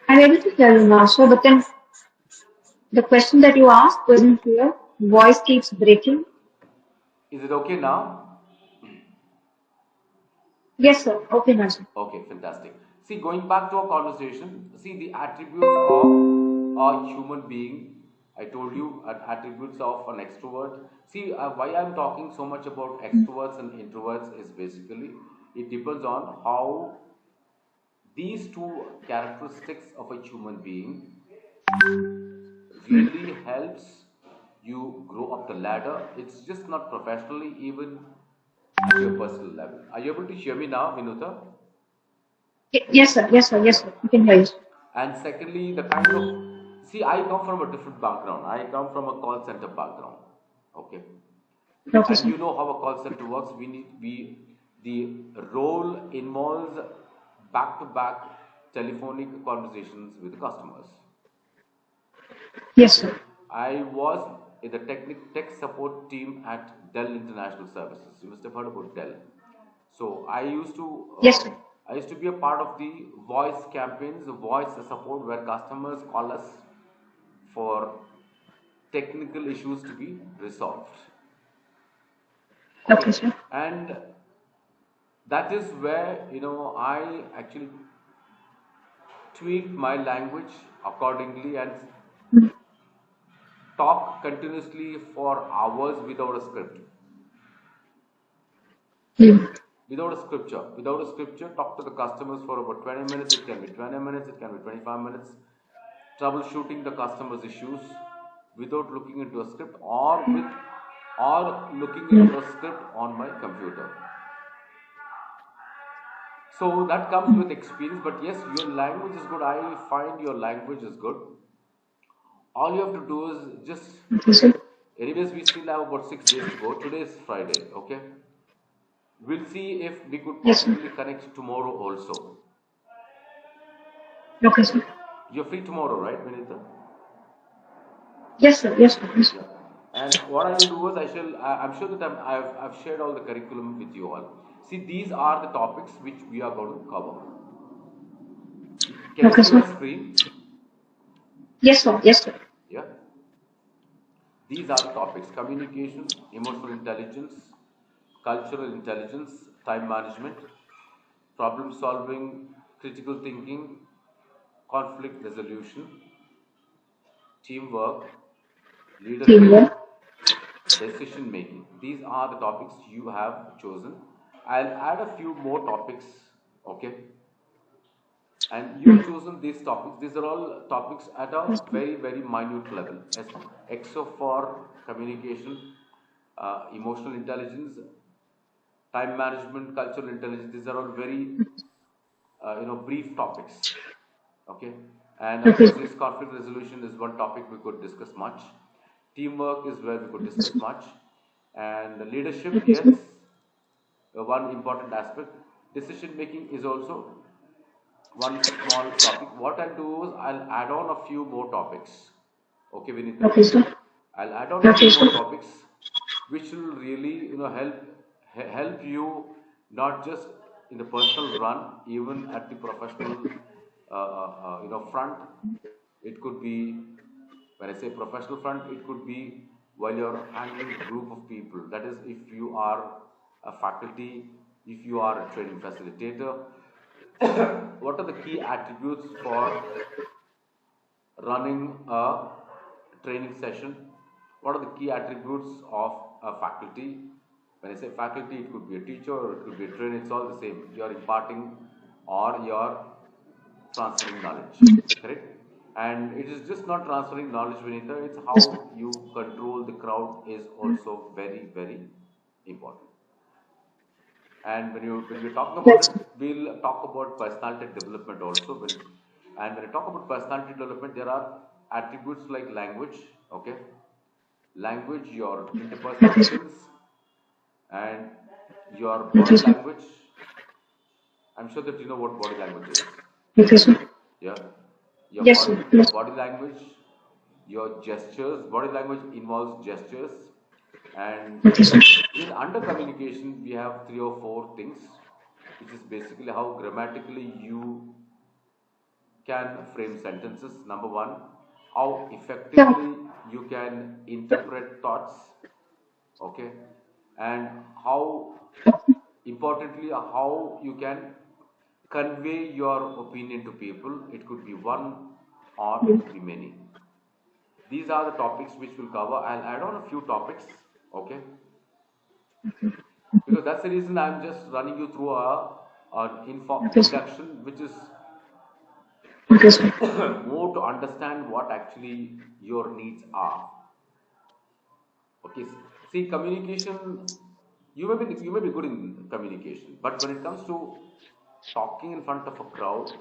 I'm able to hear you now, sir. But then the question that you asked wasn't clear. Voice keeps breaking. Is it okay now? Yes, sir. Okay, now, sir. Okay, fantastic. See, going back to our conversation, see the attributes of a human being. I told you attributes of an extrovert. See, why I'm talking so much about extroverts and introverts is basically it depends on how these two characteristics of a human being really helps you grow up the ladder. It's just not professionally, even at your personal level. Are you able to hear me now, Vinuta? Yes, sir. Yes, sir. Yes, sir. You can hear you. And secondly, the kind of see, I come from a different background. I come from a call center background. Okay. Okay, And sir. you know how a call center works. We the role involves back to back telephonic conversations with the customers. Yes, Okay. sir. I was in the tech support team at Dell International Services. You must have heard about Dell. So Yes, sir. I used to be a part of the voice campaigns, the voice support where customers call us for technical issues to be resolved. Okay, Okay, sir. and that is where I actually tweaked my language accordingly and talk continuously for hours without a script. Hmm. Without a scripture, talk to the customers for about 20 minutes. It can be 20 minutes, it can be 25 minutes. Troubleshooting the customer's issues without looking into a script or looking Hmm. into a script on my computer. So that comes with experience, but yes, your language is good. I find your language is good. All you have to do is just, Okay, sir. anyways, we still have about 6 days to go. Today is Friday, okay? We'll see if we could Yes, sir. possibly connect tomorrow also. Okay, sir. You're free tomorrow, right, Vinita? Yes, sir. Yes, sir. Yes, sir. Yeah. And what I will do is I'm sure that I've shared all the curriculum with you all. See, these are the topics which we are going to cover. Can you Okay, see sir. my screen? Yes, sir. Yes, sir. Yeah. These are the topics: communication, emotional intelligence, cultural intelligence, time management, problem solving, critical thinking, conflict resolution, teamwork, leadership, Teamwork. decision making. These are the topics you have chosen. I'll add a few more topics, okay? And you Hmm. have chosen these topics. These are all topics at a Yes, sir. very, very minute level. As except for communication, emotional intelligence, time management, cultural intelligence. These are all very, brief topics. Okay, and of Okay, course, sir. this conflict resolution is one topic we could discuss much. Teamwork is where we could Okay, discuss sir. much, and leadership, Okay, yes, sir. one important aspect. decision making is also one small topic. What I'll do is I'll add on a few more topics. Okay, Vinita? Okay, sir. I'll add on a Okay, few more sir. topics which will really help you not just in the personal run, even at the professional front. It could be, when I say professional front, it could be while you're handling group of people. That is, if you are a faculty, if you are a training facilitator, what are the key attributes for running a training session? What are the key attributes of a faculty? When I say faculty, it could be a teacher or it could be a trainer, it's all the same. You're imparting or you're transferring knowledge, correct? And it is just not transferring knowledge, Vinita, it's how Yes, sir. you control the crowd is also very, very important. And when we're talking about Yes, it, we'll talk about personality development also. And when I talk about personality development, there are attributes like language, okay? Language, your interpersonal okay, sir. skills, and your Okay, body sir. language. I'm sure that you know what body language is. Okay, sir. Yeah, Yes, sir. your Yes. body language, your gestures. Body language involves gestures, and Okay, sir. in under communication, we have three or four things, which is basically how grammatically you can frame sentences. Number one, how Yeah. effectively you can interpret thoughts, okay, and how importantly, how you can convey your opinion to people. It could be one or it could be many. These are the topics which we'll cover. I'll add on a few topics, okay, because that's the reason I'm just running you through an Okay, sir. induction, which is Okay, sir. more to understand what actually your needs are. Okay, see, communication. You may be good in communication, but when it comes to talking in front of a crowd,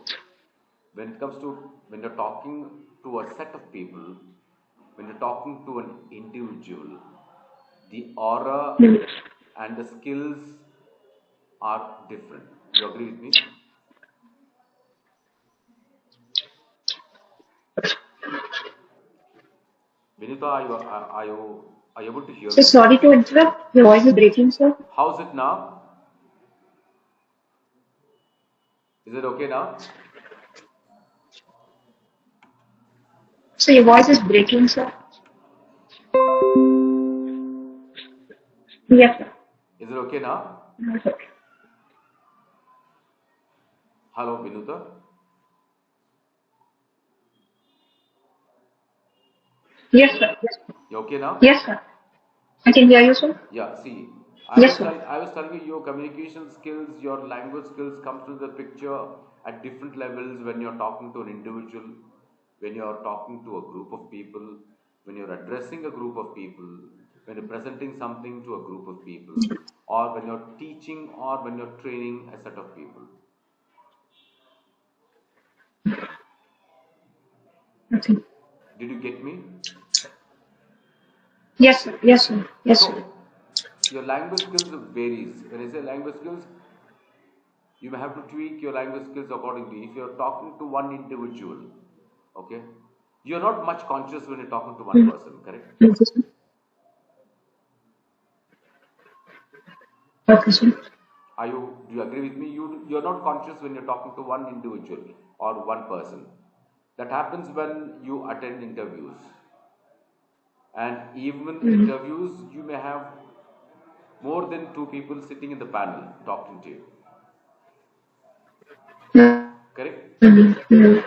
when you're talking to a set of people, when you're talking to an individual, the aura and the skills are different. You agree with me? Vinita, are you able to hear So me? sorry to interrupt. Your voice is breaking, sir. How's it now? Is it okay now? So your voice is breaking, sir. Yes, sir. Is it okay now? Yes, sir. Hello, Vinita. Yes, sir. Yes, sir. You okay now? Yes, sir. I can hear you, sir. Yeah. See, Yes, sir. I was telling you your communication skills, your language skills comes to the picture at different levels when you're talking to an individual, when you're talking to a group of people, when you're addressing a group of people, when you're presenting something to a group of people, or when you're teaching or when you're training a set of people. Okay. Did you get me? Yes, sir. Yes, sir. Yes, sir. So your language skills varies. When I say language skills, you may have to tweak your language skills accordingly. If you're talking to one individual, okay, you're not much conscious when you're talking to one Mm. person, correct? Okay, sir. Okay, sir. Do you agree with me? You're not conscious when you're talking to one individual or one person. That happens when you attend interviews, and even Mm. interviews you may have more than two people sitting in the panel talking to you, correct? Mm. Mm.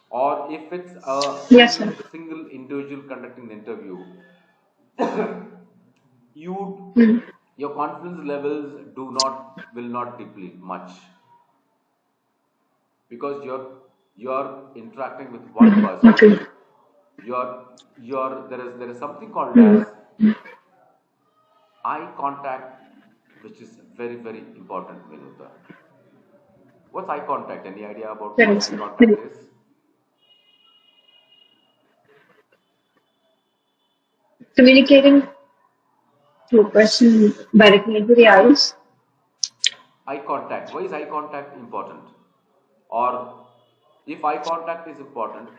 Or if it's a Yes, sir. single individual conducting the interview, you Mm. your confidence levels will not deplete much, because you're interacting with one person. Okay. There is something called Mm. as eye contact, which is very, very important, Vinuta. What's eye contact? Any idea about Very, what eye sir. contact is? Communicating to a person directly into the eyes. eye contact. Why is eye contact important? Or if eye contact is important,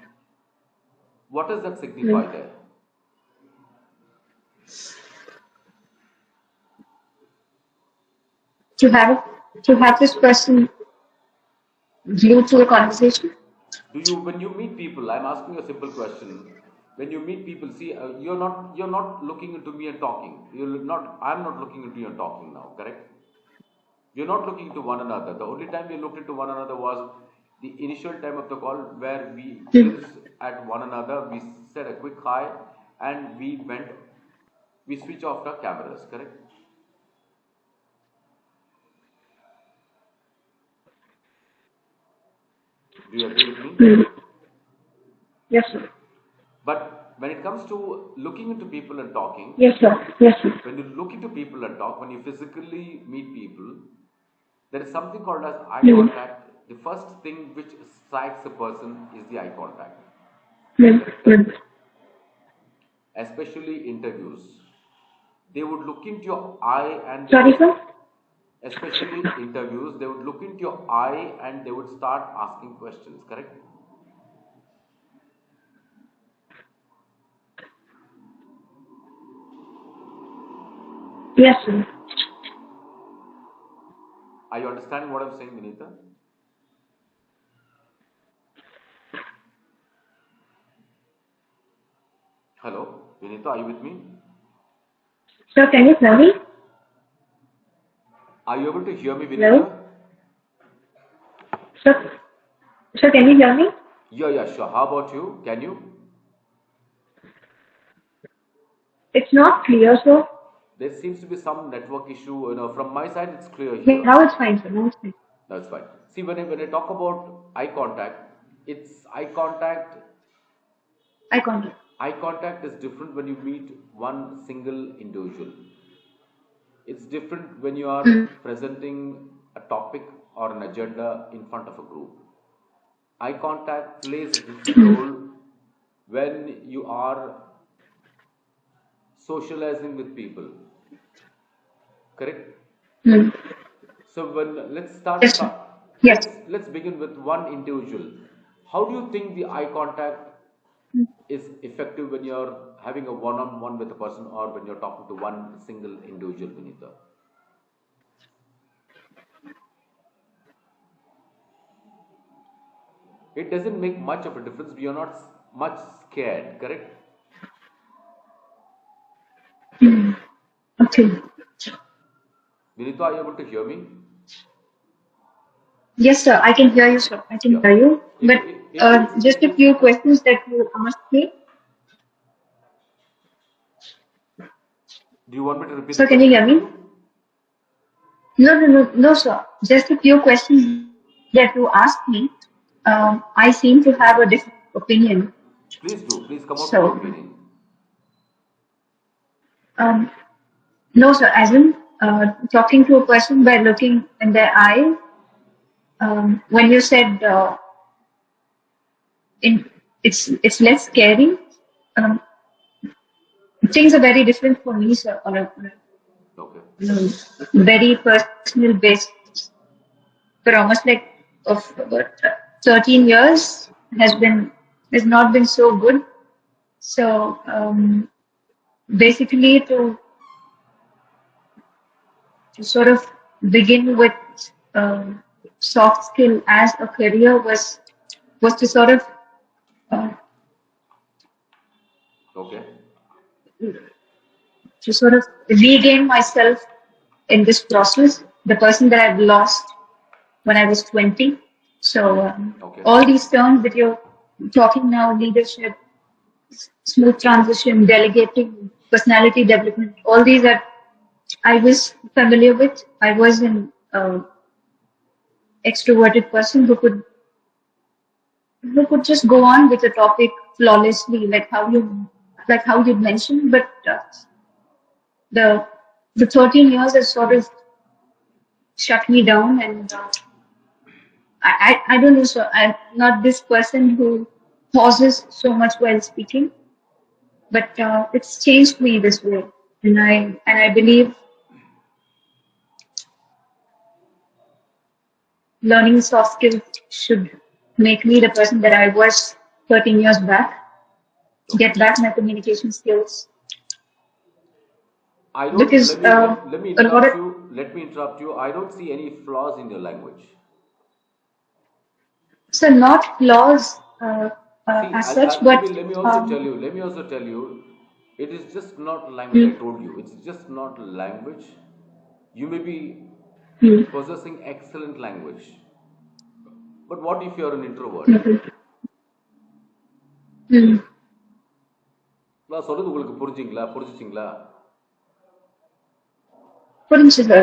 what does that Mm. signify there? To have this person glued to a conversation. Do you, when you meet people, I'm asking you a simple question. When you meet people, see, you're not looking into me and talking. You're not. I'm not looking into you and talking now. Correct? We're not looking into one another. The only time we looked into one another was the initial time of the call, where we Mm. glimpsed at one another. We said a quick hi, and we switch off the cameras. Correct? Do you agree with me? Mm. Yes, sir. But when it comes to looking into people and talking, Yes, sir. Yes, sir. when you look into people and talk, when you physically meet people, there is something called as eye Mm. contact. The first thing which strikes a person is the eye contact. Mm. Correct? Mm. Especially interviews. They would look into your eye and they Sorry, would, sir. especially interviews, they would look into your eye and they would start asking questions. Correct? Yes, sir. Are you understanding what I'm saying, Vinita? Hello? Vinita, are you with me? Sir, can you hear me? Are you able to hear me, Hello? Vinita? Sir, sir, can you hear me? Yeah, yeah, sure. How about you? Can you? It's not clear, sir. There seems to be some network issue. From my side, it's clear Yeah, here. now it's fine, sir. Now it's fine. That's fine. See, when I talk about eye contact, it's eye contact. Eye contact. Eye contact is different when you meet one single individual. It's different when you are Mm. presenting a topic or an agenda in front of a group. Eye contact plays a different role when you are socializing with people. Correct? Mm. So when let's start Yes, sir. start Yes. let's begin with one individual. How do you think the eye contact Mm. is effective when you're having a one-on-one with a person or when you're talking to one single individual, Vinita? It doesn't make much of a difference. You're not much scared, correct? Okay. Vinita, are you able to hear me? Yes, sir. I can hear you, sir. I can Yeah. hear you. If But just a if few questions that you asked me. do you want me to repeat the Sir, can you question hear for me? you? No, no, no, no, sir. Just a few questions that you asked me. I seem to have a different opinion. Please do. Please come out with your So, opinion. um, no, sir. As in talking to a person by looking in their eye. When you said in it's less scary. Um, things are very different for me, sir. Okay. Very personal basis. For almost like of about 13 years has not been so good. So basically, to sort of begin with um, soft skill as a career was to sort of uh, Okay. regain myself in this process. The person that I've lost when I was 20. So Okay. all these terms that you're talking now, leadership, smooth transition, delegating, personality development, all these are I was familiar with. I was an extroverted person who could just go on with the topic flawlessly, like how you mentioned. But the the 13 years has sort of shut me down, and I don't know. So I'm not this person who pauses so much while speaking, but it's changed me this way, and I believe learning soft skills should make me the person that I was 13 years back, get Okay. back my communication skills. I don't, Because let me a lot interrupt of, you. Let me interrupt you. I don't see any flaws in your language. so not flaws See, as such, but let me also tell um, you, it is just not language. I mm, told you, it's just not language. You may be mm, possessing excellent language, but what if you're an introvert? mm, mm. நான் சொல்றது உங்களுக்கு புரிஞ்சுங்களா புரிஞ்சுச்சிங்களா? புரிஞ்சுது.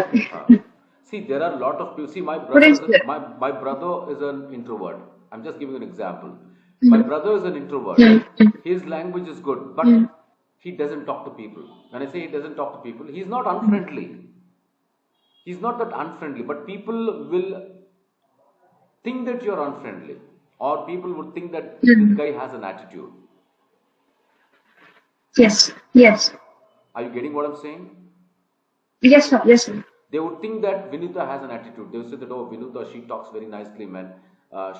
See, there are a lot of people. See, புரிஞ்சுது. my brother is an introvert. I'm just giving an example. My Mm, brother is an introvert. mm, mm, His language is good, but mm, he doesn't talk to people. When I say he doesn't talk to people, he's not unfriendly. He's not that unfriendly, but people will think that you're unfriendly, or people would think that this mm. guy has an attitude. Yes, yes, Are you getting what I'm saying? yes, sir, yes, sir. They would think that Vinuta has an attitude. They would say that, oh, Vinuta, she talks very nicely, man.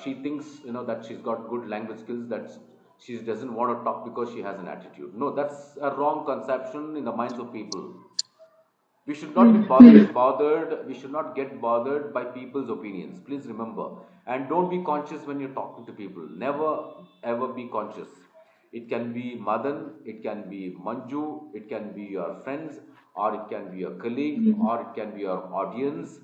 She thinks, that she's got good language skills, that she doesn't want to talk because she has an attitude. No, that's a wrong conception in the minds of people. We should not be Mm, mm, bothered. We should not get bothered by people's opinions. Please remember. And don't be conscious when you're talking to people. Never, ever be conscious. It can be Madan, it can be Manju, it can be your friends, or it can be your colleague, mm, or it can be your audience.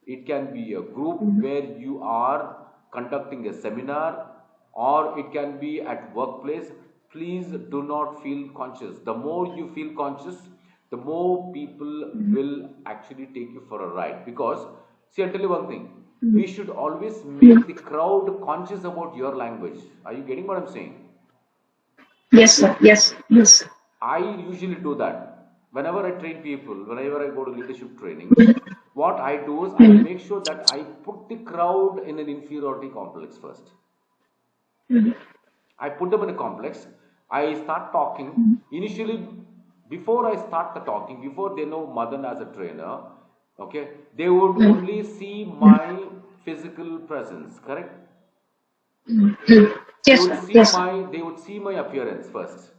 It can be a group mm, where you are conducting a seminar, or it can be at workplace. Please do not feel conscious. The more you feel conscious, the more people mm, will actually take you for a ride. Because, see, I'll tell you one thing, mm, we should always mm. make the crowd conscious about your language. Are you getting what I'm saying? Yes, sir, yes, yes. I usually do that. Whenever I train people, whenever I go to leadership training, what I do is I Mm, make sure that I put the crowd in an inferiority complex first. mm, I put them in a complex. I start talking. mm, Initially, before I start the talking, before they know Madan as a trainer, okay, they would mm, only see mm, my physical presence, correct? mm, mm. Yes, sir, yes, sir. They would see my appearance first.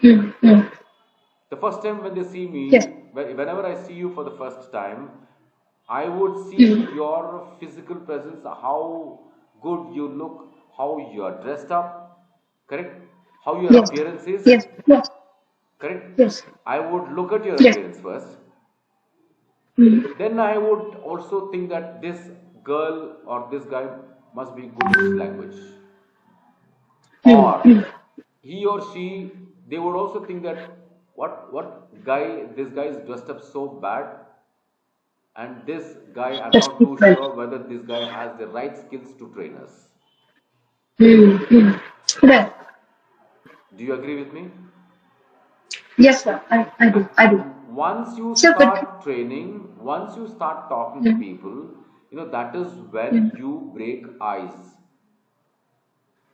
Mm, mm. The first time when they see Yes. me, whenever I see you for the first time, I would see Mm. your physical presence, how good you look, how you are dressed up, correct? How your Yes, appearance is, yes, yes, correct? yes, I would look at your yes. appearance first. Mm, Then I would also think that this girl or this guy must be good in language. mm, Or mm. he or she, they would also think that what guy, this guy is dressed up so bad, and this guy, I'm That's not too different. sure whether this guy has the right skills to train us. Mm, mm. Right. Do you agree with me? Yes, sir. I do. I do. Once you So, but start training, once you start talking to mm, people, that is when mm. you break ice.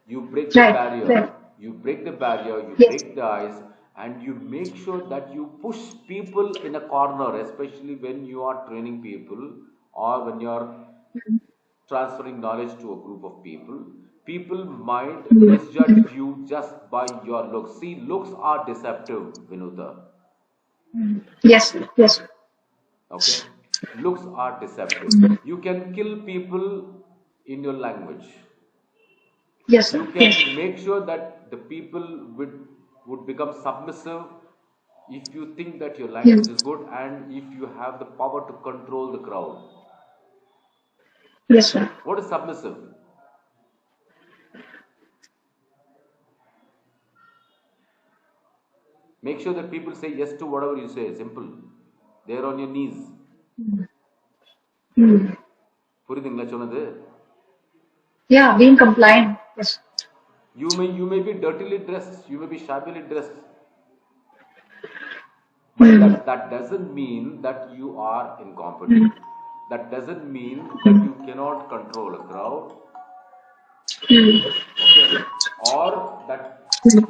You break the Right, barrier. right. You break the barrier, you Yes. break the ice, and you make sure that you push people in a corner, especially when you are training people or when you are Mm, transferring knowledge to a group of people. People might mm, misjudge you just by your looks. See, looks are deceptive, Vinuta. mm. Yes, sir. Yes, sir. Okay? Looks are deceptive. Mm. You can kill people in your language. Yes, sir. You Yes. can make sure that the people would become submissive if you think that your language Yes. is good and if you have the power to control the crowd. Yes, sir. What is submissive? Make sure that people say yes to whatever you say. Simple. They're on your knees. Mm. புரியுதுங்களா சொன்னது? Yeah, being compliant. Yes. You may be dirtily dressed, you may be shabbily dressed, but Mm. that doesn't mean that you are Mm. incompetent. That doesn't mean that you cannot control a crowd, Mm. okay? Or Mm.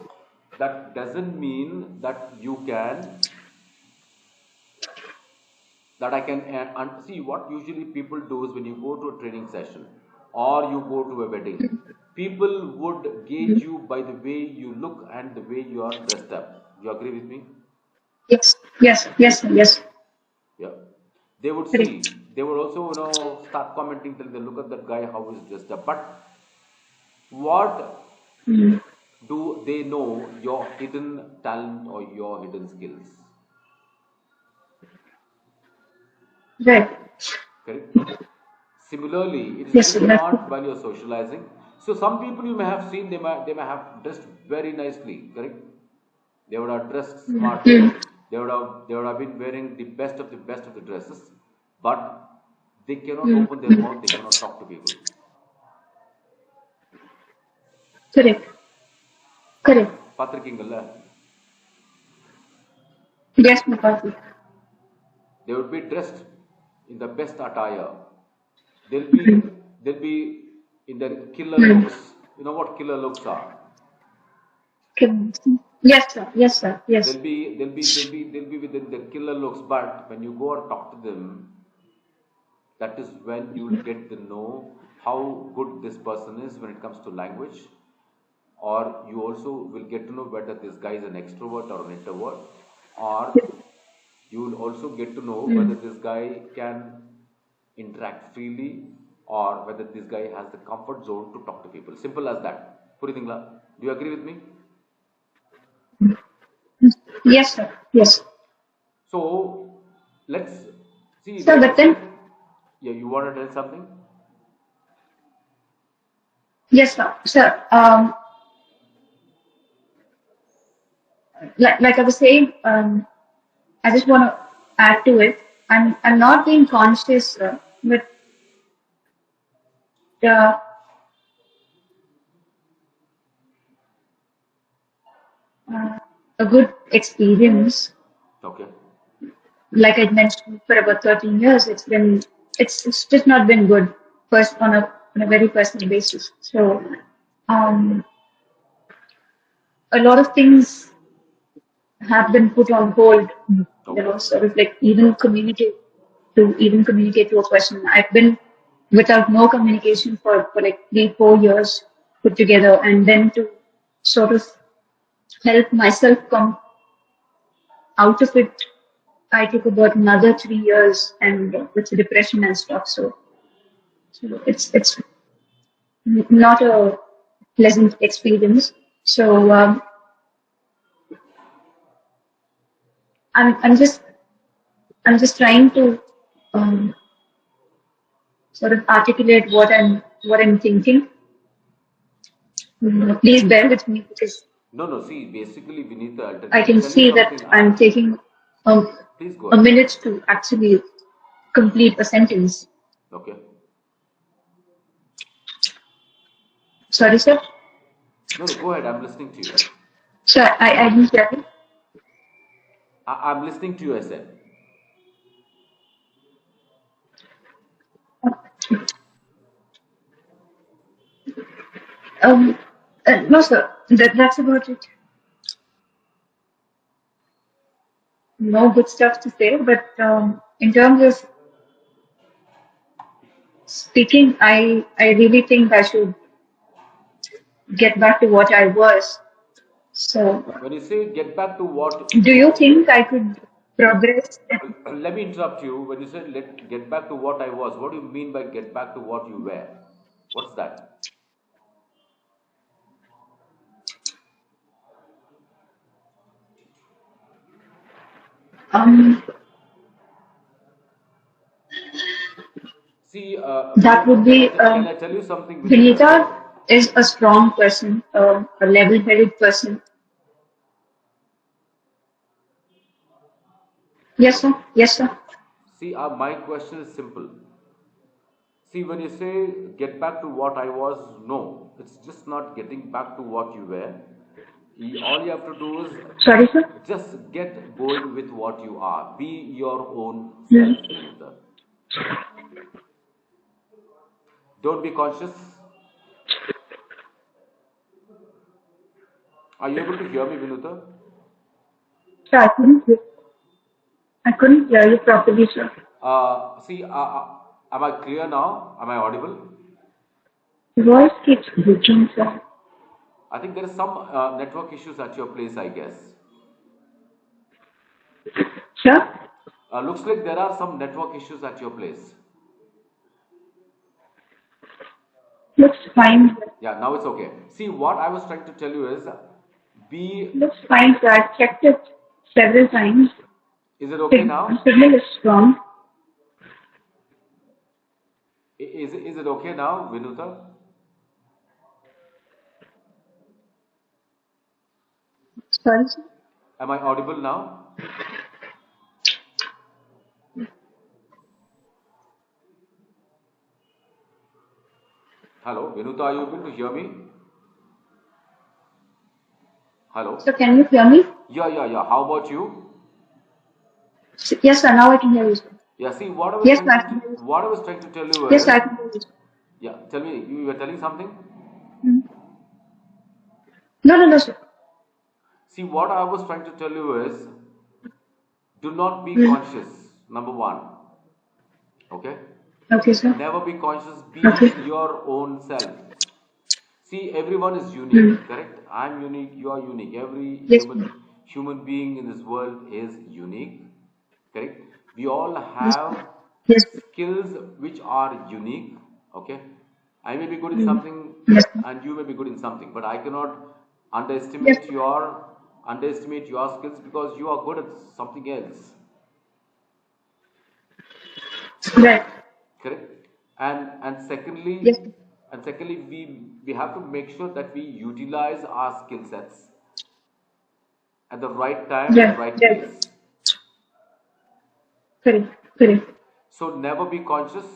that doesn't mean that you can that I can see what usually people do is when you go to a training session or you go to a wedding, people would gauge you by the way you look and the way you are dressed up. You agree with me? Yes, yes, yes, sir, yes. Yeah. They would Correct. see. They would also, start commenting till they look at that guy how he's dressed up. But what Mm. do they know your hidden talent or your hidden skills? Right. Correct? Similarly, it is Yes, sir, just that's not while you're socializing. So some people you may have seen they may have dressed very nicely, correct? They would have dressed smartly. mm. They would have been wearing the best of the dresses, but they cannot Mm. open their Mm. mouth, they cannot talk to people. Correct. Correct. பார்த்திருக்கீங்கல்ல? Yes, McCarthy. They would be dressed in the best attire. They'll be in their killer Mm. looks. You know what killer looks are? Yes, sir. Yes, sir. Yes. They'll be within the killer looks, but when you go and talk to them, that is when you'll get to know how good this person is when it comes to language, or you also will get to know whether this guy is an extrovert or an introvert, or you will also get to know whether Mm. this guy can interact freely or whether this guy has the comfort zone to talk to people. Simple as that. புரியுதுங்களா? Do you agree with me? Yes, sir. Yes. So let's see. Sir, Like I but then, said, yeah, you want to tell something? yes, sir. Sir, like I was saying, I just want to add to it. I'm not being conscious, but uh, a good experience, Okay. like I mentioned, for about 13 years, it's just not been good first on a very personal basis. So, um, a lot of things have been put on hold, Okay. sort of like even communicate to a person. I've been without no communication for like 3, 4 years put together, and then to sort of help myself come out of it, I took about another 3 years and with depression and stuff. So it's not a pleasant experience. So I'm just trying to um, sort of articulate what I'm thinking. Please bear with me because No, no. See, basically, Vinita, I I'll can tell you see that something. I'm taking um, Please go a ahead. minute to actually complete a sentence. Okay. Sorry, sir. No, no. Go ahead. I'm listening to you. So I didn't hear you. I'm listening to you. I said. Um, no, sir. That's about it. No good stuff to say, but in terms of speaking, I really think I should get back to what I was. So, When you say get back to do you think I could progress? let me interrupt you. When you said let get back to what I was, what do you mean by get back to what you were? What's that? Um, See, that would be can I tell you something, Vinita? Vinita is a strong person, a level-headed person. Yes, sir. Yes, sir. See, my question is simple. See, when you say get back to what I was, no, it's just not getting back to what you were. All you have to do is Sorry, sir. just get going with what you are. Be your own Hmm. self, Vinita. Don't be conscious. Are you able to hear me, Vinita? Sir, I couldn't hear you properly, sir. See, am I clear now? Am I audible? The voice keeps breaking, sir. I think there is some network issues at your place, I guess. Sir? Looks like there are some network issues at your place. Looks fine, sir. Yeah, now it's okay. See, what I was trying to tell you is, be, Looks fine, sir. I've checked it several times. is it okay now? Signal is strong. Is it okay now, Vinuta? Sorry, sir. Am I audible now? Hello, Vinuta, are you able to hear me? So Hello? can you hear me? Yeah. How about you? Yes, sir. Now I can hear you, sir. Yeah, see, Yes, sir. I can hear you, sir. what I was trying to tell you Yes, is, I can hear you, sir. yeah, tell me, you were telling something? Hmm. No, sir. See, what I was trying to tell you is, do not be Hmm. conscious, number one, okay? Okay, sir. Never be conscious, be Okay. your own self. See, everyone is Hmm. unique, correct? I'm unique, you are unique. Every Yes, sir. human being in this world is unique, correct? We all Yes, sir. have Yes, sir. skills which are unique, okay? I may be good in Hmm. something Yes, sir. and you may be good in something, but I cannot Yes, underestimate sir. your skills because you are good at something else, Right. correct? And secondly, Yes, sir. we have to make sure that we utilize our skill sets at the right time, at the Right. right Right. place. Correct. Correct. So never be conscious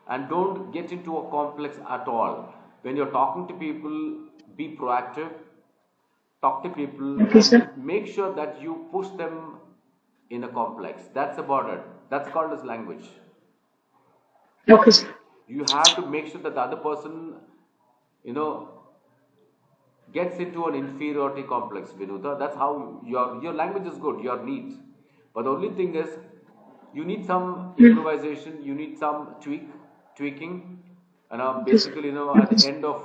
and don't get into a complex at all. When you're talking to people, be proactive, talk to people, Okay, and sir. make sure that you push them in a complex. That's about it. That's called as language. Okay, sir. You have to make sure that the other person, you know, gets into an inferiority complex, Vinuta. That's how your language is good, you're neat. But the only thing is, you need some Hmm. improvisation, you need some tweaking. And Okay, sir. basically, at Okay, the sir. end of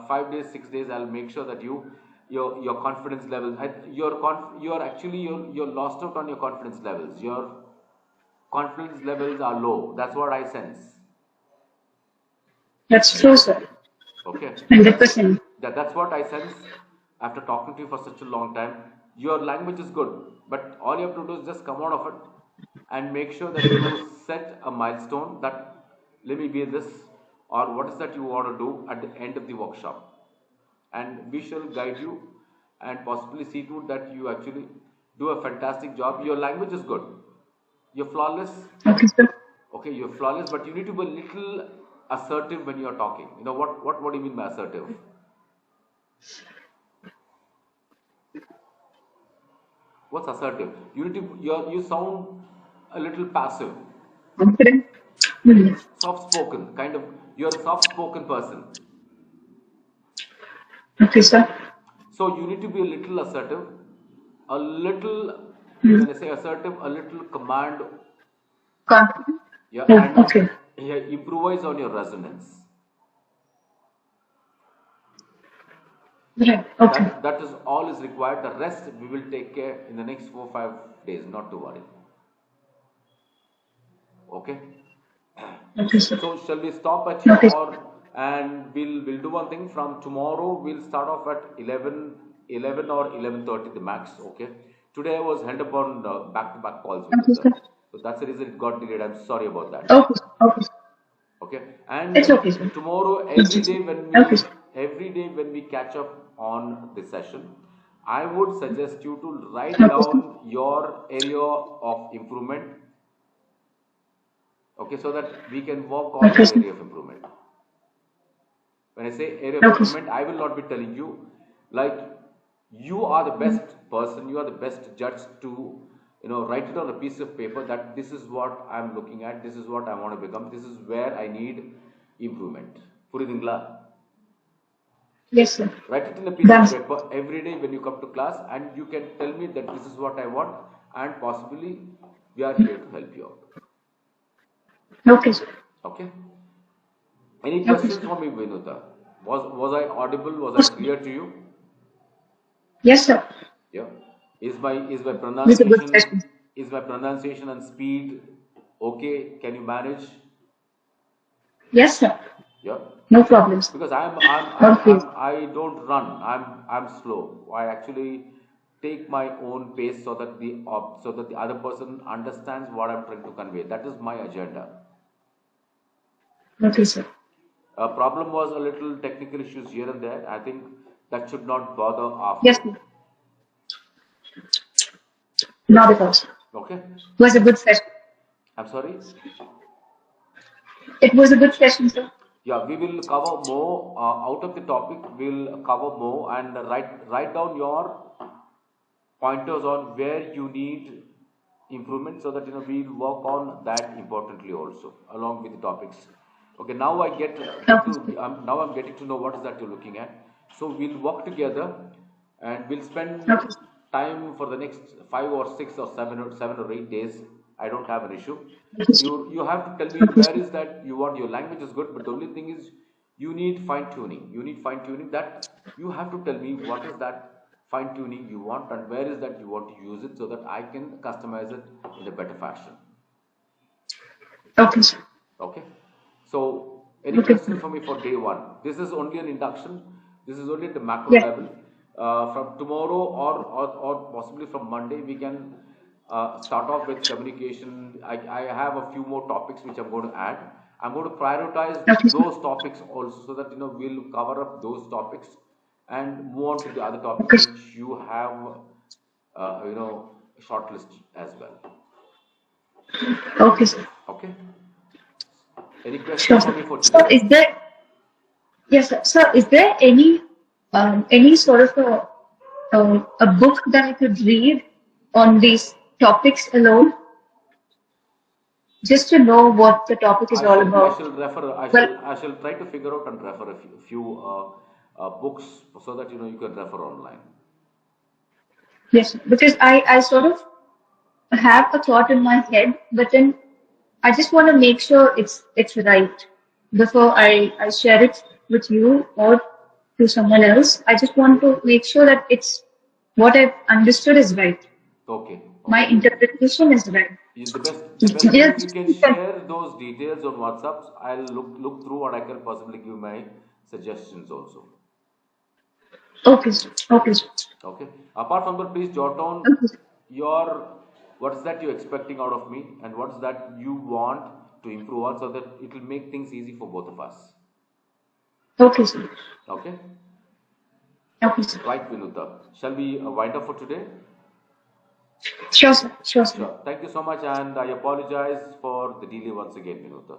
5 days, 6 days, I'll make sure that your confidence levels, you're actually you're lost out on your confidence levels. Your confidence levels are low. That's what I sense. That's true, sir. Okay, that's 100%. that's what I sense after talking to you for such a long time. Your language is good, but all you have to do is just come out of it and make sure that you set a milestone that let me be this or what is that you want to do at the end of the workshop, and we shall guide you and possibly see to it that you actually do a fantastic job. Your language is good. You're flawless. Okay, sir. Okay, you're flawless, but you need to be a little assertive when you're talking. You know what do you mean by assertive? What's assertive? You sound a little passive, Confident. Hmm. soft spoken, kind of. You're a soft spoken person, Okay, sir. so you need to be a little assertive, a little. Hmm. When I say assertive, a little command, Confident. yeah, Oh, and okay. yeah, improvise on your resonance. Right. Okay. That is all is required. The rest we will take care in the next 4 5 days. Not to worry. Okay. Okay, sir. So shall we stop at here, Okay. or and we'll do one thing from tomorrow. We'll start off at 11 or 11:30 the max. Okay. Today I was held upon back-to-back calls with Okay, Uther, sir. so that's the reason it got delayed. I'm sorry about that. Okay, sir. Okay, sir. Okay. And It's okay, sir. tomorrow, It's okay. Okay, sir. every day when we catch up on this session, I would suggest you to write Okay, sir. down your area of improvement. Okay, so that we can work on Okay, that sir. area of improvement. When I say area of Okay, sir. improvement, I will not be telling you like you are the best person, you are the best judge to write it on a piece of paper that this is what I'm looking at, this is what I want to become, this is where I need improvement. Puridingla. Yes, sir. Write it in a piece Done, of sir. paper every day when you come to class, and you can tell me that this is what I want, and possibly we are here to help you out. Okay, sir. Okay. Any Okay, questions sir. for me, Vinuta? Was I audible? Was I clear to you? Yes, sir. Yeah. Is my This is a good pronunciation session. and speed okay? Can you manage? Yes, sir. Yeah. No problems. Because Okay. I don't run. I'm slow. I actually take my own pace so that the other person understands what I'm trying to convey. That is my agenda. Okay, Okay. sir. Problem was a little technical issues here and there. I think that should not bother Yes, after. sir. Not at all, sir. Okay. It was a good session. I'm sorry. It was a good session, sir. Yeah, we will cover more out of the topic. We'll cover more and write down your pointers on where you need improvement so that we'll work on that importantly also along with the topics. Okay, now I get Okay, to sir. now I'm getting to know what is that you're looking at. So we'll work together and we'll spend Okay, sir. time for the next 5 or 6 or 7 or 8 days. I don't have an issue. Okay, sir. You have to tell me Okay, where sir. is that you want. Your language is good, but the only thing is you need fine tuning. You need fine tuning. That you have to tell me what is that fine tuning you want and where is that you want to use it so that I can customize it in a better fashion. Okay, sir. Okay. So, any Okay, questions sir. for me for day one? This is only an induction. This is only at the macro Yes. level. From tomorrow or possibly from Monday, we can start off with communication. I have a few more topics which I'm going to add. I'm going to prioritize Okay, sir. those topics also so that we'll cover up those topics and move on to the other topics Okay, sir. which you have shortlisted as well. Okay, sir. Okay. Any Sure, questions for sir. me for So today? is there, yes, sir. So is there any sort of a book that I could read on these topics alone, just to know what the topic is all I about? shall refer. Well, I shall try to figure out and refer a few books so that you can refer online. yes, because I sort of have a thought in my head, but then I just want to make sure it's right before I share it with you or to someone else. I just want to make sure that it's what I've understood is right. Okay, My okay. interpretation is right. The best thing if you can share those details on WhatsApp, I'll look through and I can possibly give my suggestions also. Okay, sir. Okay, sir. Okay. Apart from that, please jot down Okay, sir. your what is that you're expecting out of me and what is that you want to improve on so that it will make things easy for both of us. Okay, sir. Okay. Okay, sir. Right, Vinuta. Shall we wind up for today? Sure, sir. Sure, sir. Sure. Thank you so much, and I apologize for the delay once again, Vinuta.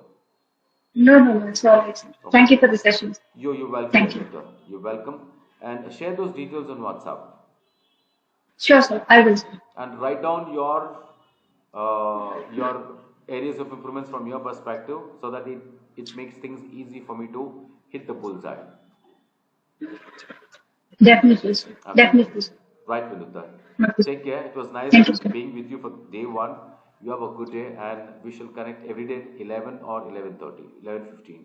No, no, no. It's all right, sir. Okay. Thank you for the sessions. You're welcome, Thank you. Vinuta. You're welcome. And share those details on WhatsApp. Sure, sir. I will, sir. And write down your areas of improvements from your perspective so that it makes things easy for me to hit the bullseye. Definitely, sir. Okay? Definitely, sir. Right, Vinuta. Okay, sir. Take care. It was nice Thank you, sir. being with you for day one. You have a good day, and we shall connect every day at 11 or 11:30, 11:15.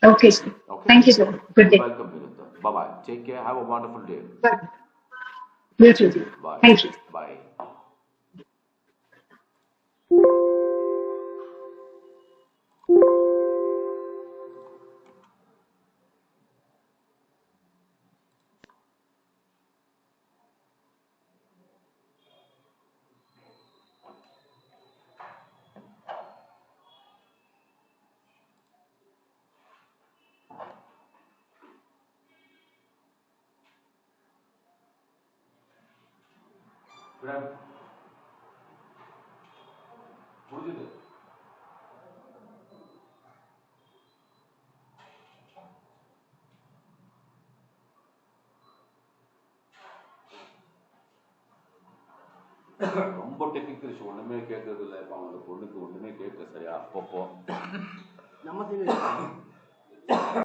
Okay, sir. Okay? Thank you, sir. Good You're day. welcome, Vinita. Bye bye. Take care. Have a wonderful day. Bye. You too, sir. Bye. Thank you. Bye. Grab. முடிஞ்சது ரொம்ப technical issue ஒன்றுமே கேட்கறது இல்லை இப்போ அவங்க பொண்ணுக்கு ஒன்றுமே கேட்க சரியா அப்பப்போ நம்ம சைடு